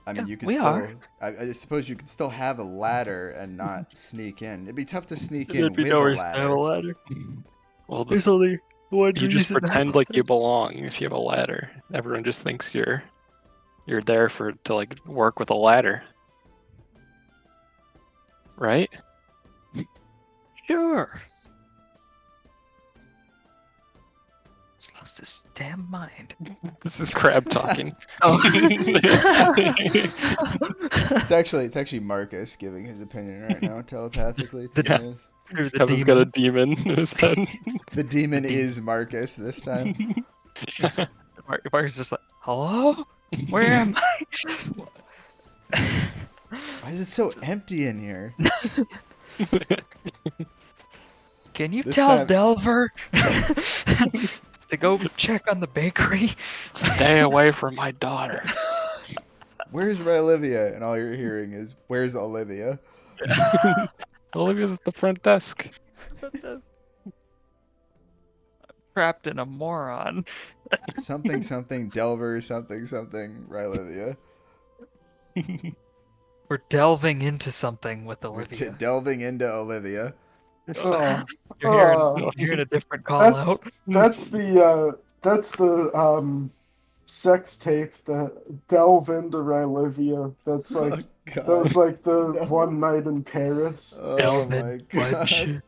I mean, you could we still. are. I suppose you could still have a ladder and not sneak in. It'd be tough to sneak in There'd be with no a reason to have a ladder. ladder. Well, There's only one you just reason to have pretend a like you belong if you have a ladder. Everyone just thinks you're there to like work with a ladder. Right? Sure. He's lost his damn mind. This is Crab talking. Oh. It's actually Marcus giving his opinion right now telepathically. To The- you guys. Through the Kevin's got a demon in his head. The demon is Marcus this time. Marcus just like, hello? Where am I? Why is it so empty in here? Can you This tell time- Delver to go check on the bakery? Stay away from my daughter. Where's Olivia? And all you're hearing is, "Where's Olivia?" Olivia's at the front desk. Trapped in a moron. Something Delver something Rylivia. We're delving into something with We're Olivia. delving into Olivia. Oh, You're hearing a different call out. that's the sex tape that delve into Rylivia. That's like Oh, that was God. like the one night in Paris. Oh Delve my in, God. fudge.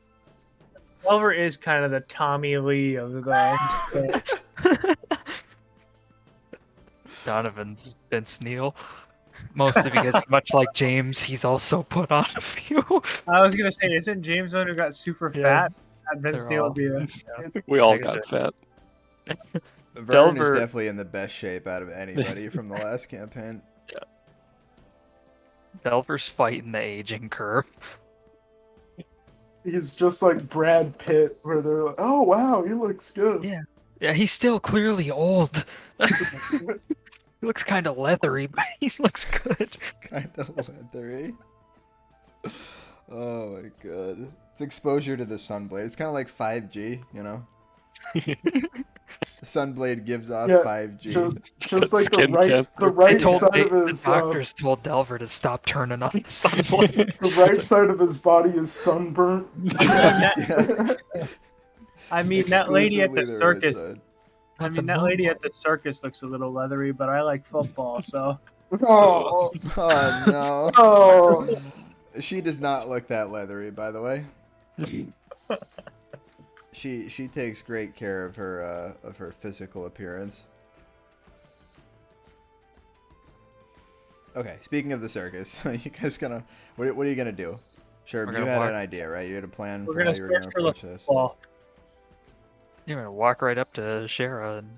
Delver is kind of the Tommy Lee of the. Donovan's Vince Neil. Mostly because, much like James, he's also put on a few. I was gonna say, isn't James the one who got super Yeah. fat? That Vince They're Neil all- would be a. We all Take a got shit. fat. Vern Delver- is definitely in the best shape out of anybody from the last campaign. Delver's fighting the aging curve. He's just like Brad Pitt, where they're like, "Oh wow, he looks good." Yeah. Yeah, he's still clearly old. He looks kind of leathery, but he looks good. Kind of leathery. Oh my God. It's exposure to the sunblade. It's kind of like 5G, you know? The sunblade gives off Yeah, 5G. Just like Skin cancer. the right The side of his doctors told Delver to stop turning on the sunlight. the right side of his body is sunburnt. I mean, that lady at the Exclusively right circus. side. That's That lady at the circus looks a little leathery, but I like football, so. Oh, Oh no. oh. She does not look that leathery, by the way. She takes great care of her physical appearance. Okay, speaking of the circus, you guys gonna what are you gonna do? Sure, We're you gonna had walk- an idea, right? You had a plan We're for gonna how you were search gonna for the approach this. football. You're gonna walk right up to Shara and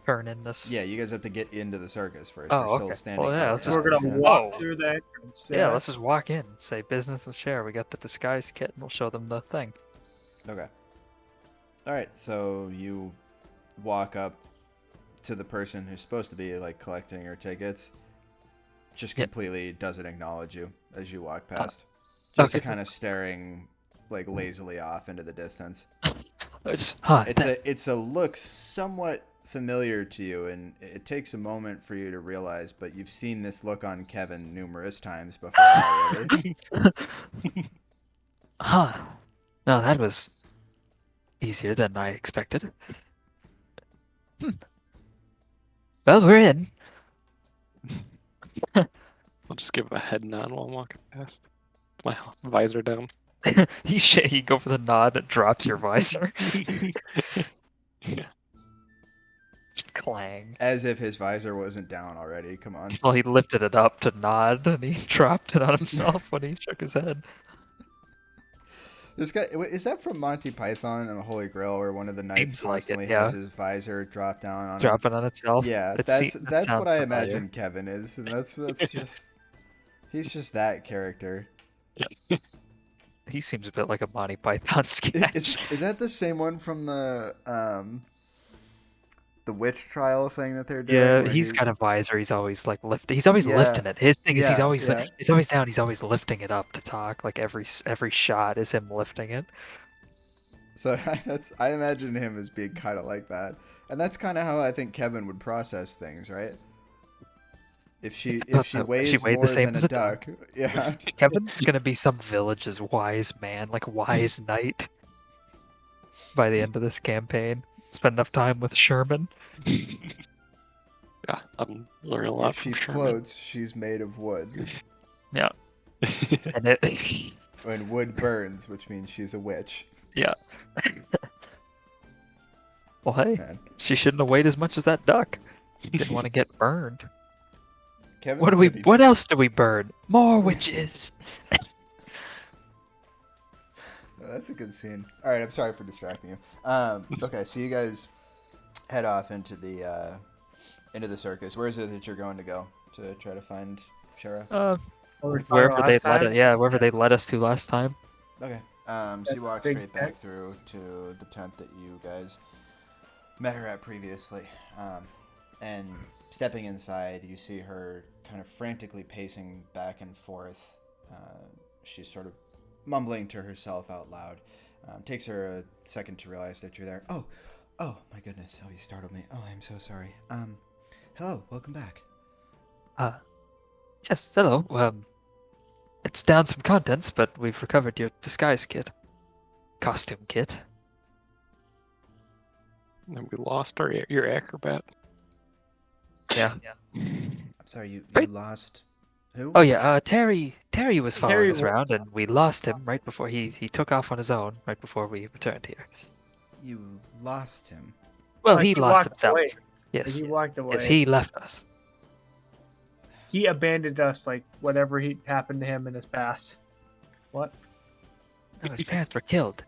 turn in this. Yeah, you guys have to get into the circus first. Oh, You're still okay. standing Well, yeah, let's outside. We're gonna yeah. walk Whoa. through the entrance. Yeah, let's just walk in. Say business with share. We got the disguise kit, and we'll show them the thing. Okay. All right, so you walk up to the person who's supposed to be like collecting your tickets. Just Yep. completely doesn't acknowledge you as you walk past. okay. Just kind of staring like lazily off into the distance. It's a look somewhat familiar to you, and it takes a moment for you to realize, but you've seen this look on Kevin numerous times before already. Huh. No, that was easier than I expected. Well, we're in. I'll just give a head nod while I'm walking past. My visor down. You go for the nod, it drops your visor. Yeah. Just clang. As if his visor wasn't down already. Come on. Well, he lifted it up to nod, and he dropped it on himself when he shook his head. This guy, is that from Monty Python and the Holy Grail, where one of the knights Seems like it, constantly yeah. has his visor drop down on him? Dropping on itself. Yeah, That that's sounds what I familiar. imagine Kevin is, and that's just he's just that character. He seems a bit like a Monty Python sketch. Is that the same one from the witch trial thing that they're doing? Yeah, where he's he- got a visor. He's always like lifting. He's always Yeah. lifting it. His thing is he's Yeah, always yeah. it's always down. He's always lifting it up to talk. Like every shot is him lifting it. So I imagine him as being kind of like that, and that's kind of how I think Kevin would process things, right? If she weighs weighed the more same than as a a duck. duck, yeah. Kevin's gonna be some village's wise man, like wise knight. By the end of this campaign, spend enough time with Sherman. Yeah, I'm learning a lot If she from Sherman. floats, she's made of wood, Yeah, and it. and wood burns, which means she's a witch. Yeah. Well, hey, Man. she shouldn't have weighed as much as that duck. Didn't want to get burned. Kevin's What do gonna we? be- What else do we burn? More witches. That's a good scene. All right, I'm sorry for distracting you. Okay, so you guys head off into the circus. Where is it that you're going to go to try to find Shara? Wherever they led us. Yeah, wherever they led us to last time. Okay. So you walk Big straight back tent. through to the tent that you guys met her at previously. And stepping inside, you see her kind of frantically pacing back and forth. She's sort of mumbling to herself out loud. Takes her a second to realize that you're there. Oh, my goodness. Oh, you startled me. Oh, I'm so sorry. Hello, welcome back. Yes. Hello. It's down some contents, but we've recovered your disguise kit, costume kit. And we lost your acrobat. Yeah. I'm sorry, you Right. lost who? Oh yeah. Terry was following Terry us wa- around, and we lost him right before he took off on his own right before we returned here. You lost him. Well, Like, he he lost walked himself. away. Yes. He yes. walked away. Yes, he left us. He abandoned us, like whatever he happened to him in his past. What? No, his parents were killed.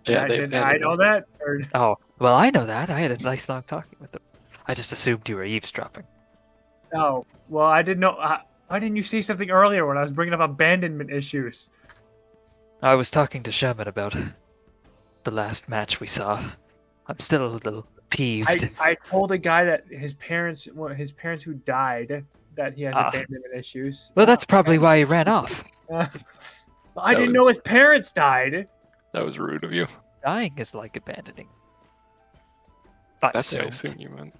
Yeah, they did I abandoned know him. that? Or Oh, well, I know that. I had a nice long talking with him. I just assumed you were eavesdropping. oh, well, I didn't know. Why didn't you say something earlier when I was bringing up abandonment issues? I was talking to Sherman about the last match we saw. I'm still a little peeved. I told a guy that his parents who died, that he has Ah. abandonment issues. Well, that's probably why he ran off. I didn't know his parents died. That was rude of you. Dying is like abandoning. I That's what I assume. assume you meant.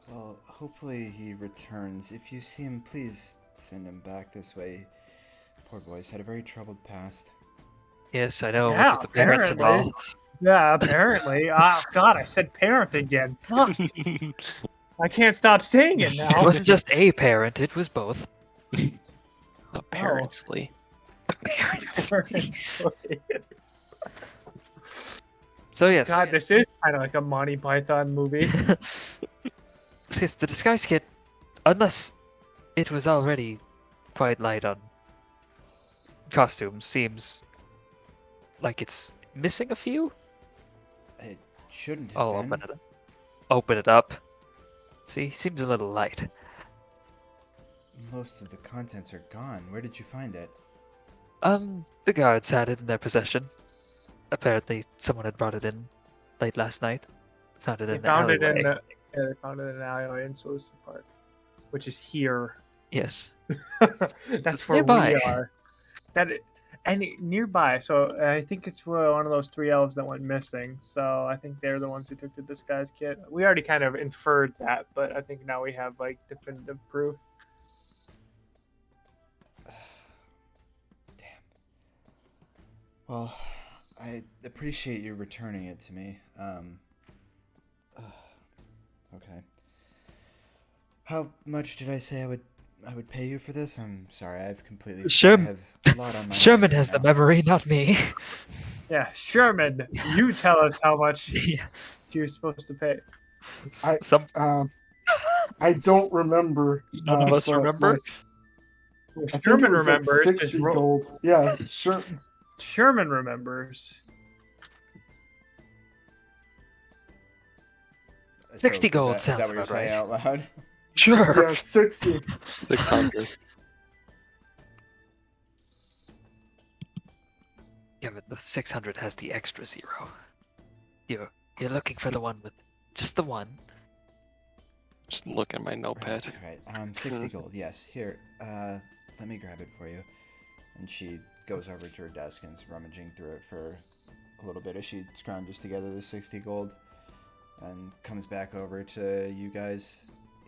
Well, hopefully he returns. If you see him, please send him back this way. Poor boy's had a very troubled past. Yes, I know. Yeah, with the parents and all. apparently. Yeah, apparently. Oh God, I said parent again. Fuck. I can't stop saying it now. It wasn't just a parent; it was both. Apparently. Parents. So yes, God, this is kind of like a Monty Python movie. yes, the disguise kit, unless it was already quite light on costumes, seems like it's missing a few. It shouldn't have I'll been. open it up. open it up. See, seems a little light. Most of the contents are gone. Where did you find it? The guards had it in their possession. Apparently, someone had brought it in late last night. Found it They in the found it alleyway. in the yeah, they found it in an alleyway in Solstice Park, which is here. Yes. That's It's where nearby. we are. Nearby. So I think it's one of those 3 elves that went missing. So I think they're the ones who took the disguise kit. We already kind of inferred that, but I think now we have like definitive proof. Damn. Well, I appreciate you returning it to me. Okay. How much did I say I would pay you for this? I'm sorry, I've completely. I have a lot on my Sherman mind has the right now. memory, not me. Yeah, Sherman, you tell us how much Yeah. you're supposed to pay. Some I don't remember. none of us but remember. I think it Sherman was like remembers. 60 gold. Yeah, sure. Sherman remembers. 60 gold Is sounds that what you're about saying right. out loud? Sure. Yeah, 60. 600. Yeah, but the 600 has the extra 0. You're looking for the one with just the one. Just look at my notepad. Right. 60 gold. Yes. Here. Let me grab it for you. And she goes over to her desk and is rummaging through it for a little bit as she scrounges together the 60 gold and comes back over to you guys.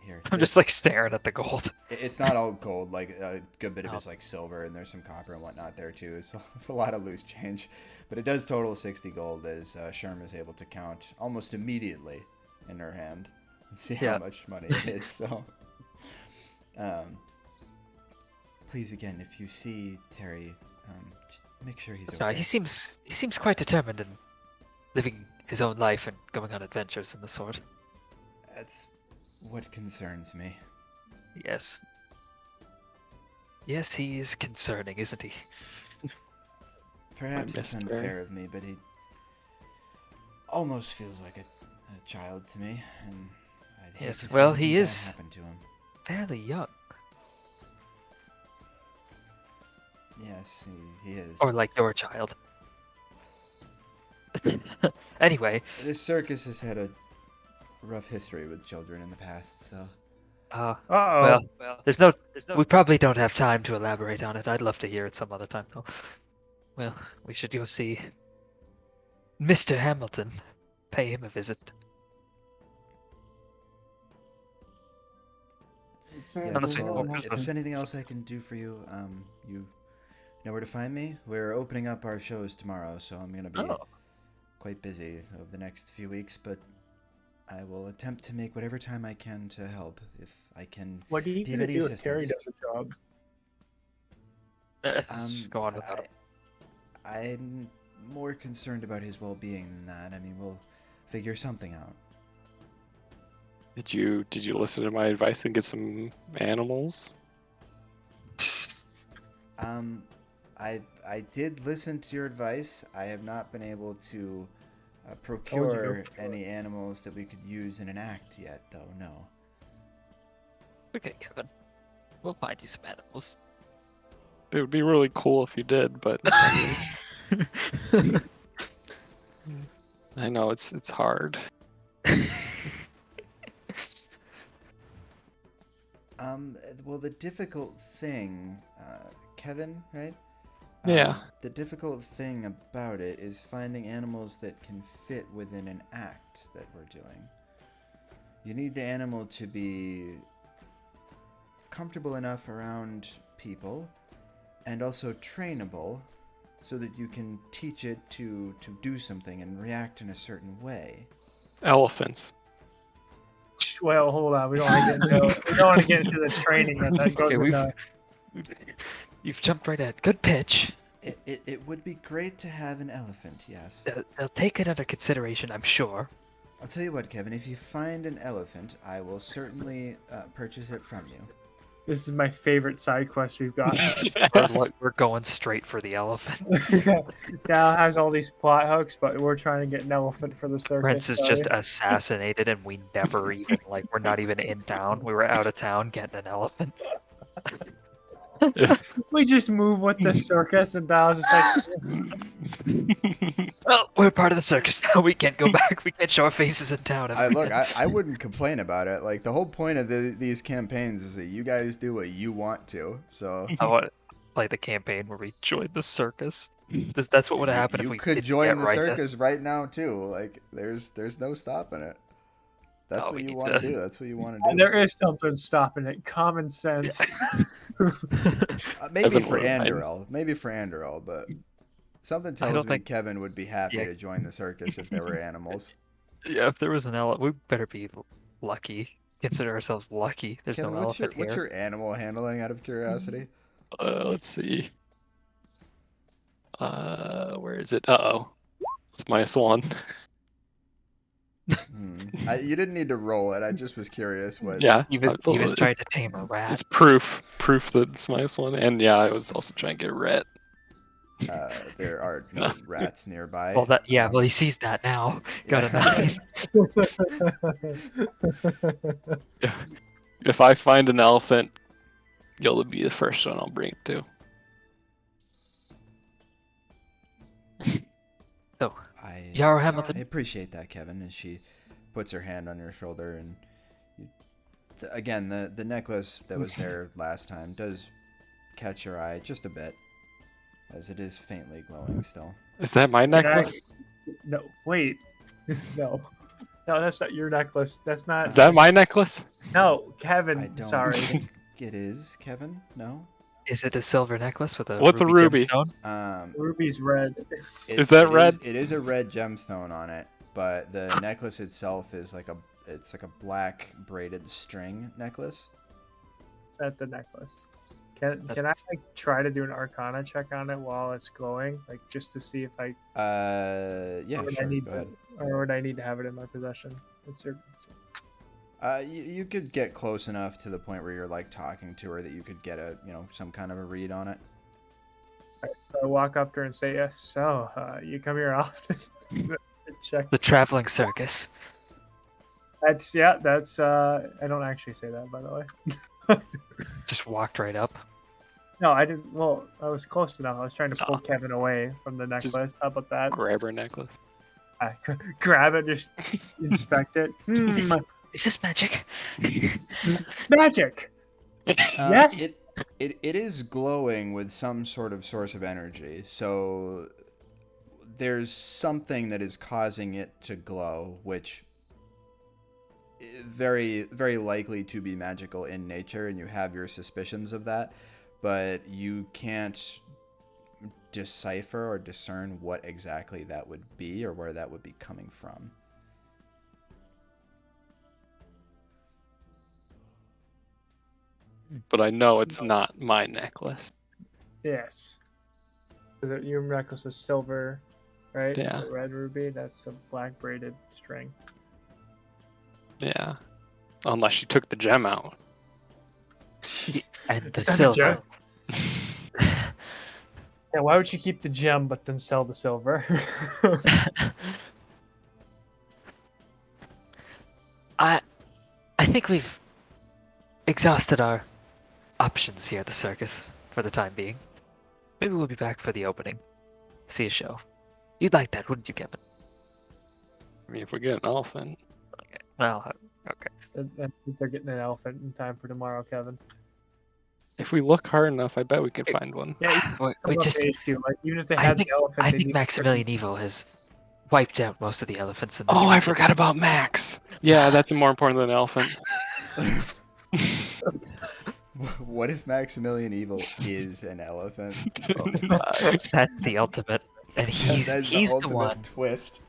Here. I'm just like staring at the gold. It's not all gold. Like a good bit of Oh. it is like silver, and there's some copper and whatnot there too. It's a lot of loose change, but it does total 60 gold as Sherm is able to count almost immediately in her hand and see Yeah. how much money it is. So, please again, if you see Terry, just make sure he's No, okay. he seems quite determined in living his own life and going on adventures and the sort. That's what concerns me. Yes. Yes, he is concerning, isn't he? Perhaps it's missed Terry. unfair of me, but he almost feels like a child to me, and I'd hate Yes, to see well, anything he bad is- happen to him. Fairly young. Yes, he is. Or like your child. Anyway, This circus has had a rough history with children in the past, so Uh-oh. well, there's no, we probably don't have time to elaborate on it. I'd love to hear it some other time, though. Well, we should go see Mr. Hamilton. Pay him a visit. Unless we- well, if Christmas. there's anything else I can do for you, you know where to find me. We're opening up our shows tomorrow, so I'm gonna be Oh. quite busy over the next few weeks, but I will attempt to make whatever time I can to help if I can. What do you Be of gonna any do if Terry does assistance. a job? Go on without him. I'm more concerned about his well-being than that. I mean, we'll figure something out. Did you listen to my advice and get some animals? I did listen to your advice. I have not been able to procure any animals that we could use in an act yet, though. No. Okay, Kevin. We'll find you some animals. It would be really cool if you did, but I know it's hard. Well, the difficult thing, Kevin, right? Yeah. The difficult thing about it is finding animals that can fit within an act that we're doing. You need the animal to be comfortable enough around people and also trainable so that you can teach it to do something and react in a certain way. Elephants. Well, hold on. We don't want to get into the training that goes Okay, into. You've jumped right at. Good pitch. It would be great to have an elephant, yes. They'll take it under consideration, I'm sure. I'll tell you what, Kevin, if you find an elephant, I will certainly purchase it from you. This is my favorite side quest we've got. We're going straight for the elephant. Dal has all these plot hooks, but we're trying to get an elephant for the circus. Prince is just assassinated, and we never even we're not even in town. We were out of town getting an elephant. We just move with the circus, and Dal's just like, Well, we're part of the circus now. We can't go back. We can't show our faces in town. I wouldn't complain about it. Like, the whole point of these campaigns is that you guys do what you want to. So I want to play the campaign where we join the circus. That's what would have happened if we could didn't join get the right circus right now too. Like, there's no stopping it. That's Oh, what we you need want to- to do. That's what you want to do. there is something stopping it. Common sense. Maybe Evan for would, right? Anderl, but something tells don't me think- Kevin would be happy Yeah. to join the circus if there were animals. Yeah, if there was an elephant, we better be lucky. Consider ourselves lucky. There's Kevin, no what's your elephant here. animal handling, out of curiosity? Let's see. Where is it? Uh-oh. It's -1. You didn't need to roll it. I just was curious what. Yeah. He was it's- trying to tame a rat. It's proof that it's -1. And yeah, I was also trying to get a rat. There are no rats nearby. Well, he sees that now. Got a nine. If I find an elephant, you'll be the first one I'll bring it to. So, I Yarrow Hamilton. I appreciate that, Kevin. And she puts her hand on your shoulder, and again, the necklace that was there last time does catch your eye just a bit, as it is faintly glowing still. Is that my necklace? No, wait. No, that's not your necklace. That's not. Is that my necklace? No, Kevin. I don't Sorry. think it is, Kevin. No. Is it a silver necklace with a What's a ruby? gemstone? Ruby's red. Is that red? It is a red gemstone on it, but the necklace itself is like a black braided string necklace. Is that the necklace? Can I That's- like try to do an Arcana check on it while it's glowing, like just to see if I Yeah, would sure. I need Go ahead. or would I need to have it in my possession? You could get close enough to the point where you're like talking to her that you could get some kind of a read on it. So I walk up to her and say, "Yes, so you come here often?" Check. The traveling circus. That's I don't actually say that, by the way. Just walked right up. No, I didn't. Well, I was close enough. I was trying to pull Nah. Kevin away from the necklace. How about that? Grab her necklace. I grab it, just inspect it. Is this magic? Magic. Yes. It is glowing with some sort of source of energy. So there's something that is causing it to glow, which is very, very likely to be magical in nature, and you have your suspicions of that, but you can't decipher or discern what exactly that would be or where that would be coming from. But I know it's not my necklace. Yes. Because your necklace was silver, right? Yeah. The red ruby. That's a black braided string. Yeah. Unless she took the gem out. And the the silver. Yeah. Why would she keep the gem but then sell the silver? I think we've exhausted our options here at the circus for the time being. Maybe we'll be back for the opening. See a show. You'd like that, wouldn't you, Kevin? I mean, if we get an elephant. Well, okay. I think they're getting an elephant in time for tomorrow, Kevin. If we look hard enough, I bet we could find one. Yeah, We just. like, even if they I had think. the elephant, I they think need- Maximilian Evil has wiped out most of the elephants in this. Oh, I region. forgot about Max. Yeah, that's more important than an elephant. What if Maximilian Evil is an elephant? That's the ultimate, and he's That's the ultimate one. twist.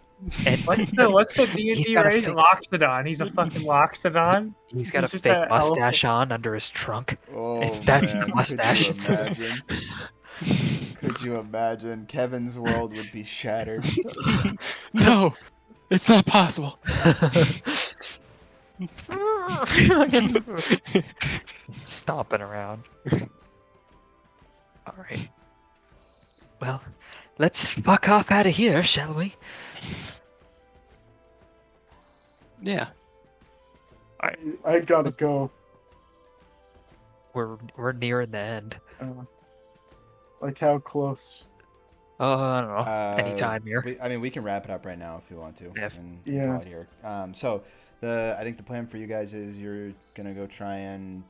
And What's the He's D&D got a race? fake- Loxodon. He's a fucking Loxodon. he's got a He's just fake an mustache on under his trunk. Oh, That's the man, mustache. Could you imagine? Could you imagine? Kevin's world would be shattered. No, it's not possible. Stomping around. All right. Well, let's fuck off out of here, shall we? Yeah. I gotta go. We're nearing the end. Like how close? Oh, I don't know. Anytime here. We can wrap it up right now if you want to, Yeah. and Yeah. call it here. So I think the plan for you guys is you're gonna go try and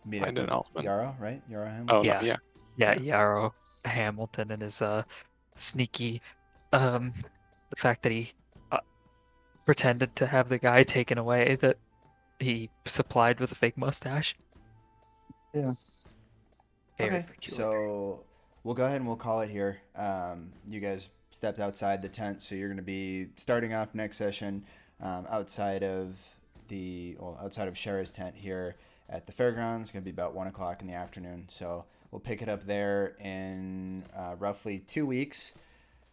meet up Find an with Elfman. Yara, right? Yara Hamilton? Oh, Yeah. no, yeah. Yeah, Yarrow Hamilton and his sneaky the fact that he pretended to have the guy taken away that he supplied with a fake mustache. Yeah. Very Okay, peculiar. so we'll go ahead and we'll call it here. You guys stepped outside the tent, so you're going to be starting off next session outside of Shara's tent here at the fairgrounds. It's going to be about 1 o'clock in the afternoon. So we'll pick it up there in roughly 2 weeks.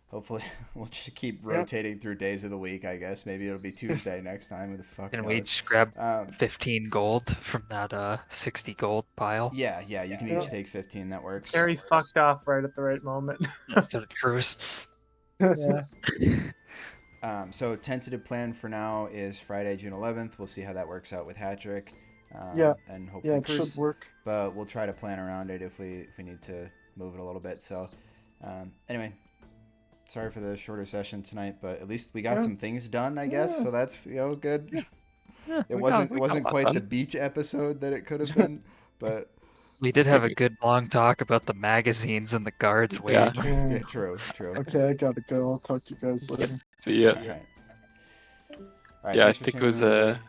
Hopefully, we'll just keep rotating through days of the week, I guess. Maybe it'll be Tuesday next time. Who the fuck And knows? we just grab Um, 15 gold from that 60 gold pile. yeah, you can each take 15. That works. Harry fucked off right at the right moment. That's a cruise. Yeah. So tentative plan for now is Friday, June 11th. We'll see how that works out with Hattrick. Yeah. And hopefully Yeah, it Cruz, should work. but we'll try to plan around it if we need to move it a little bit. So anyway, sorry for the shorter session tonight, but at least we got some things done, I guess. So that's good. Yeah, It we wasn't got a lot quite the done. beach episode that it could have been, but We did have a good long talk about the magazines and the guards' Yeah. wage. yeah, true. Okay, I gotta go. I'll talk to you guys later. See ya. All right. All right, Yeah, I thanks for think it tuning was in, a everybody.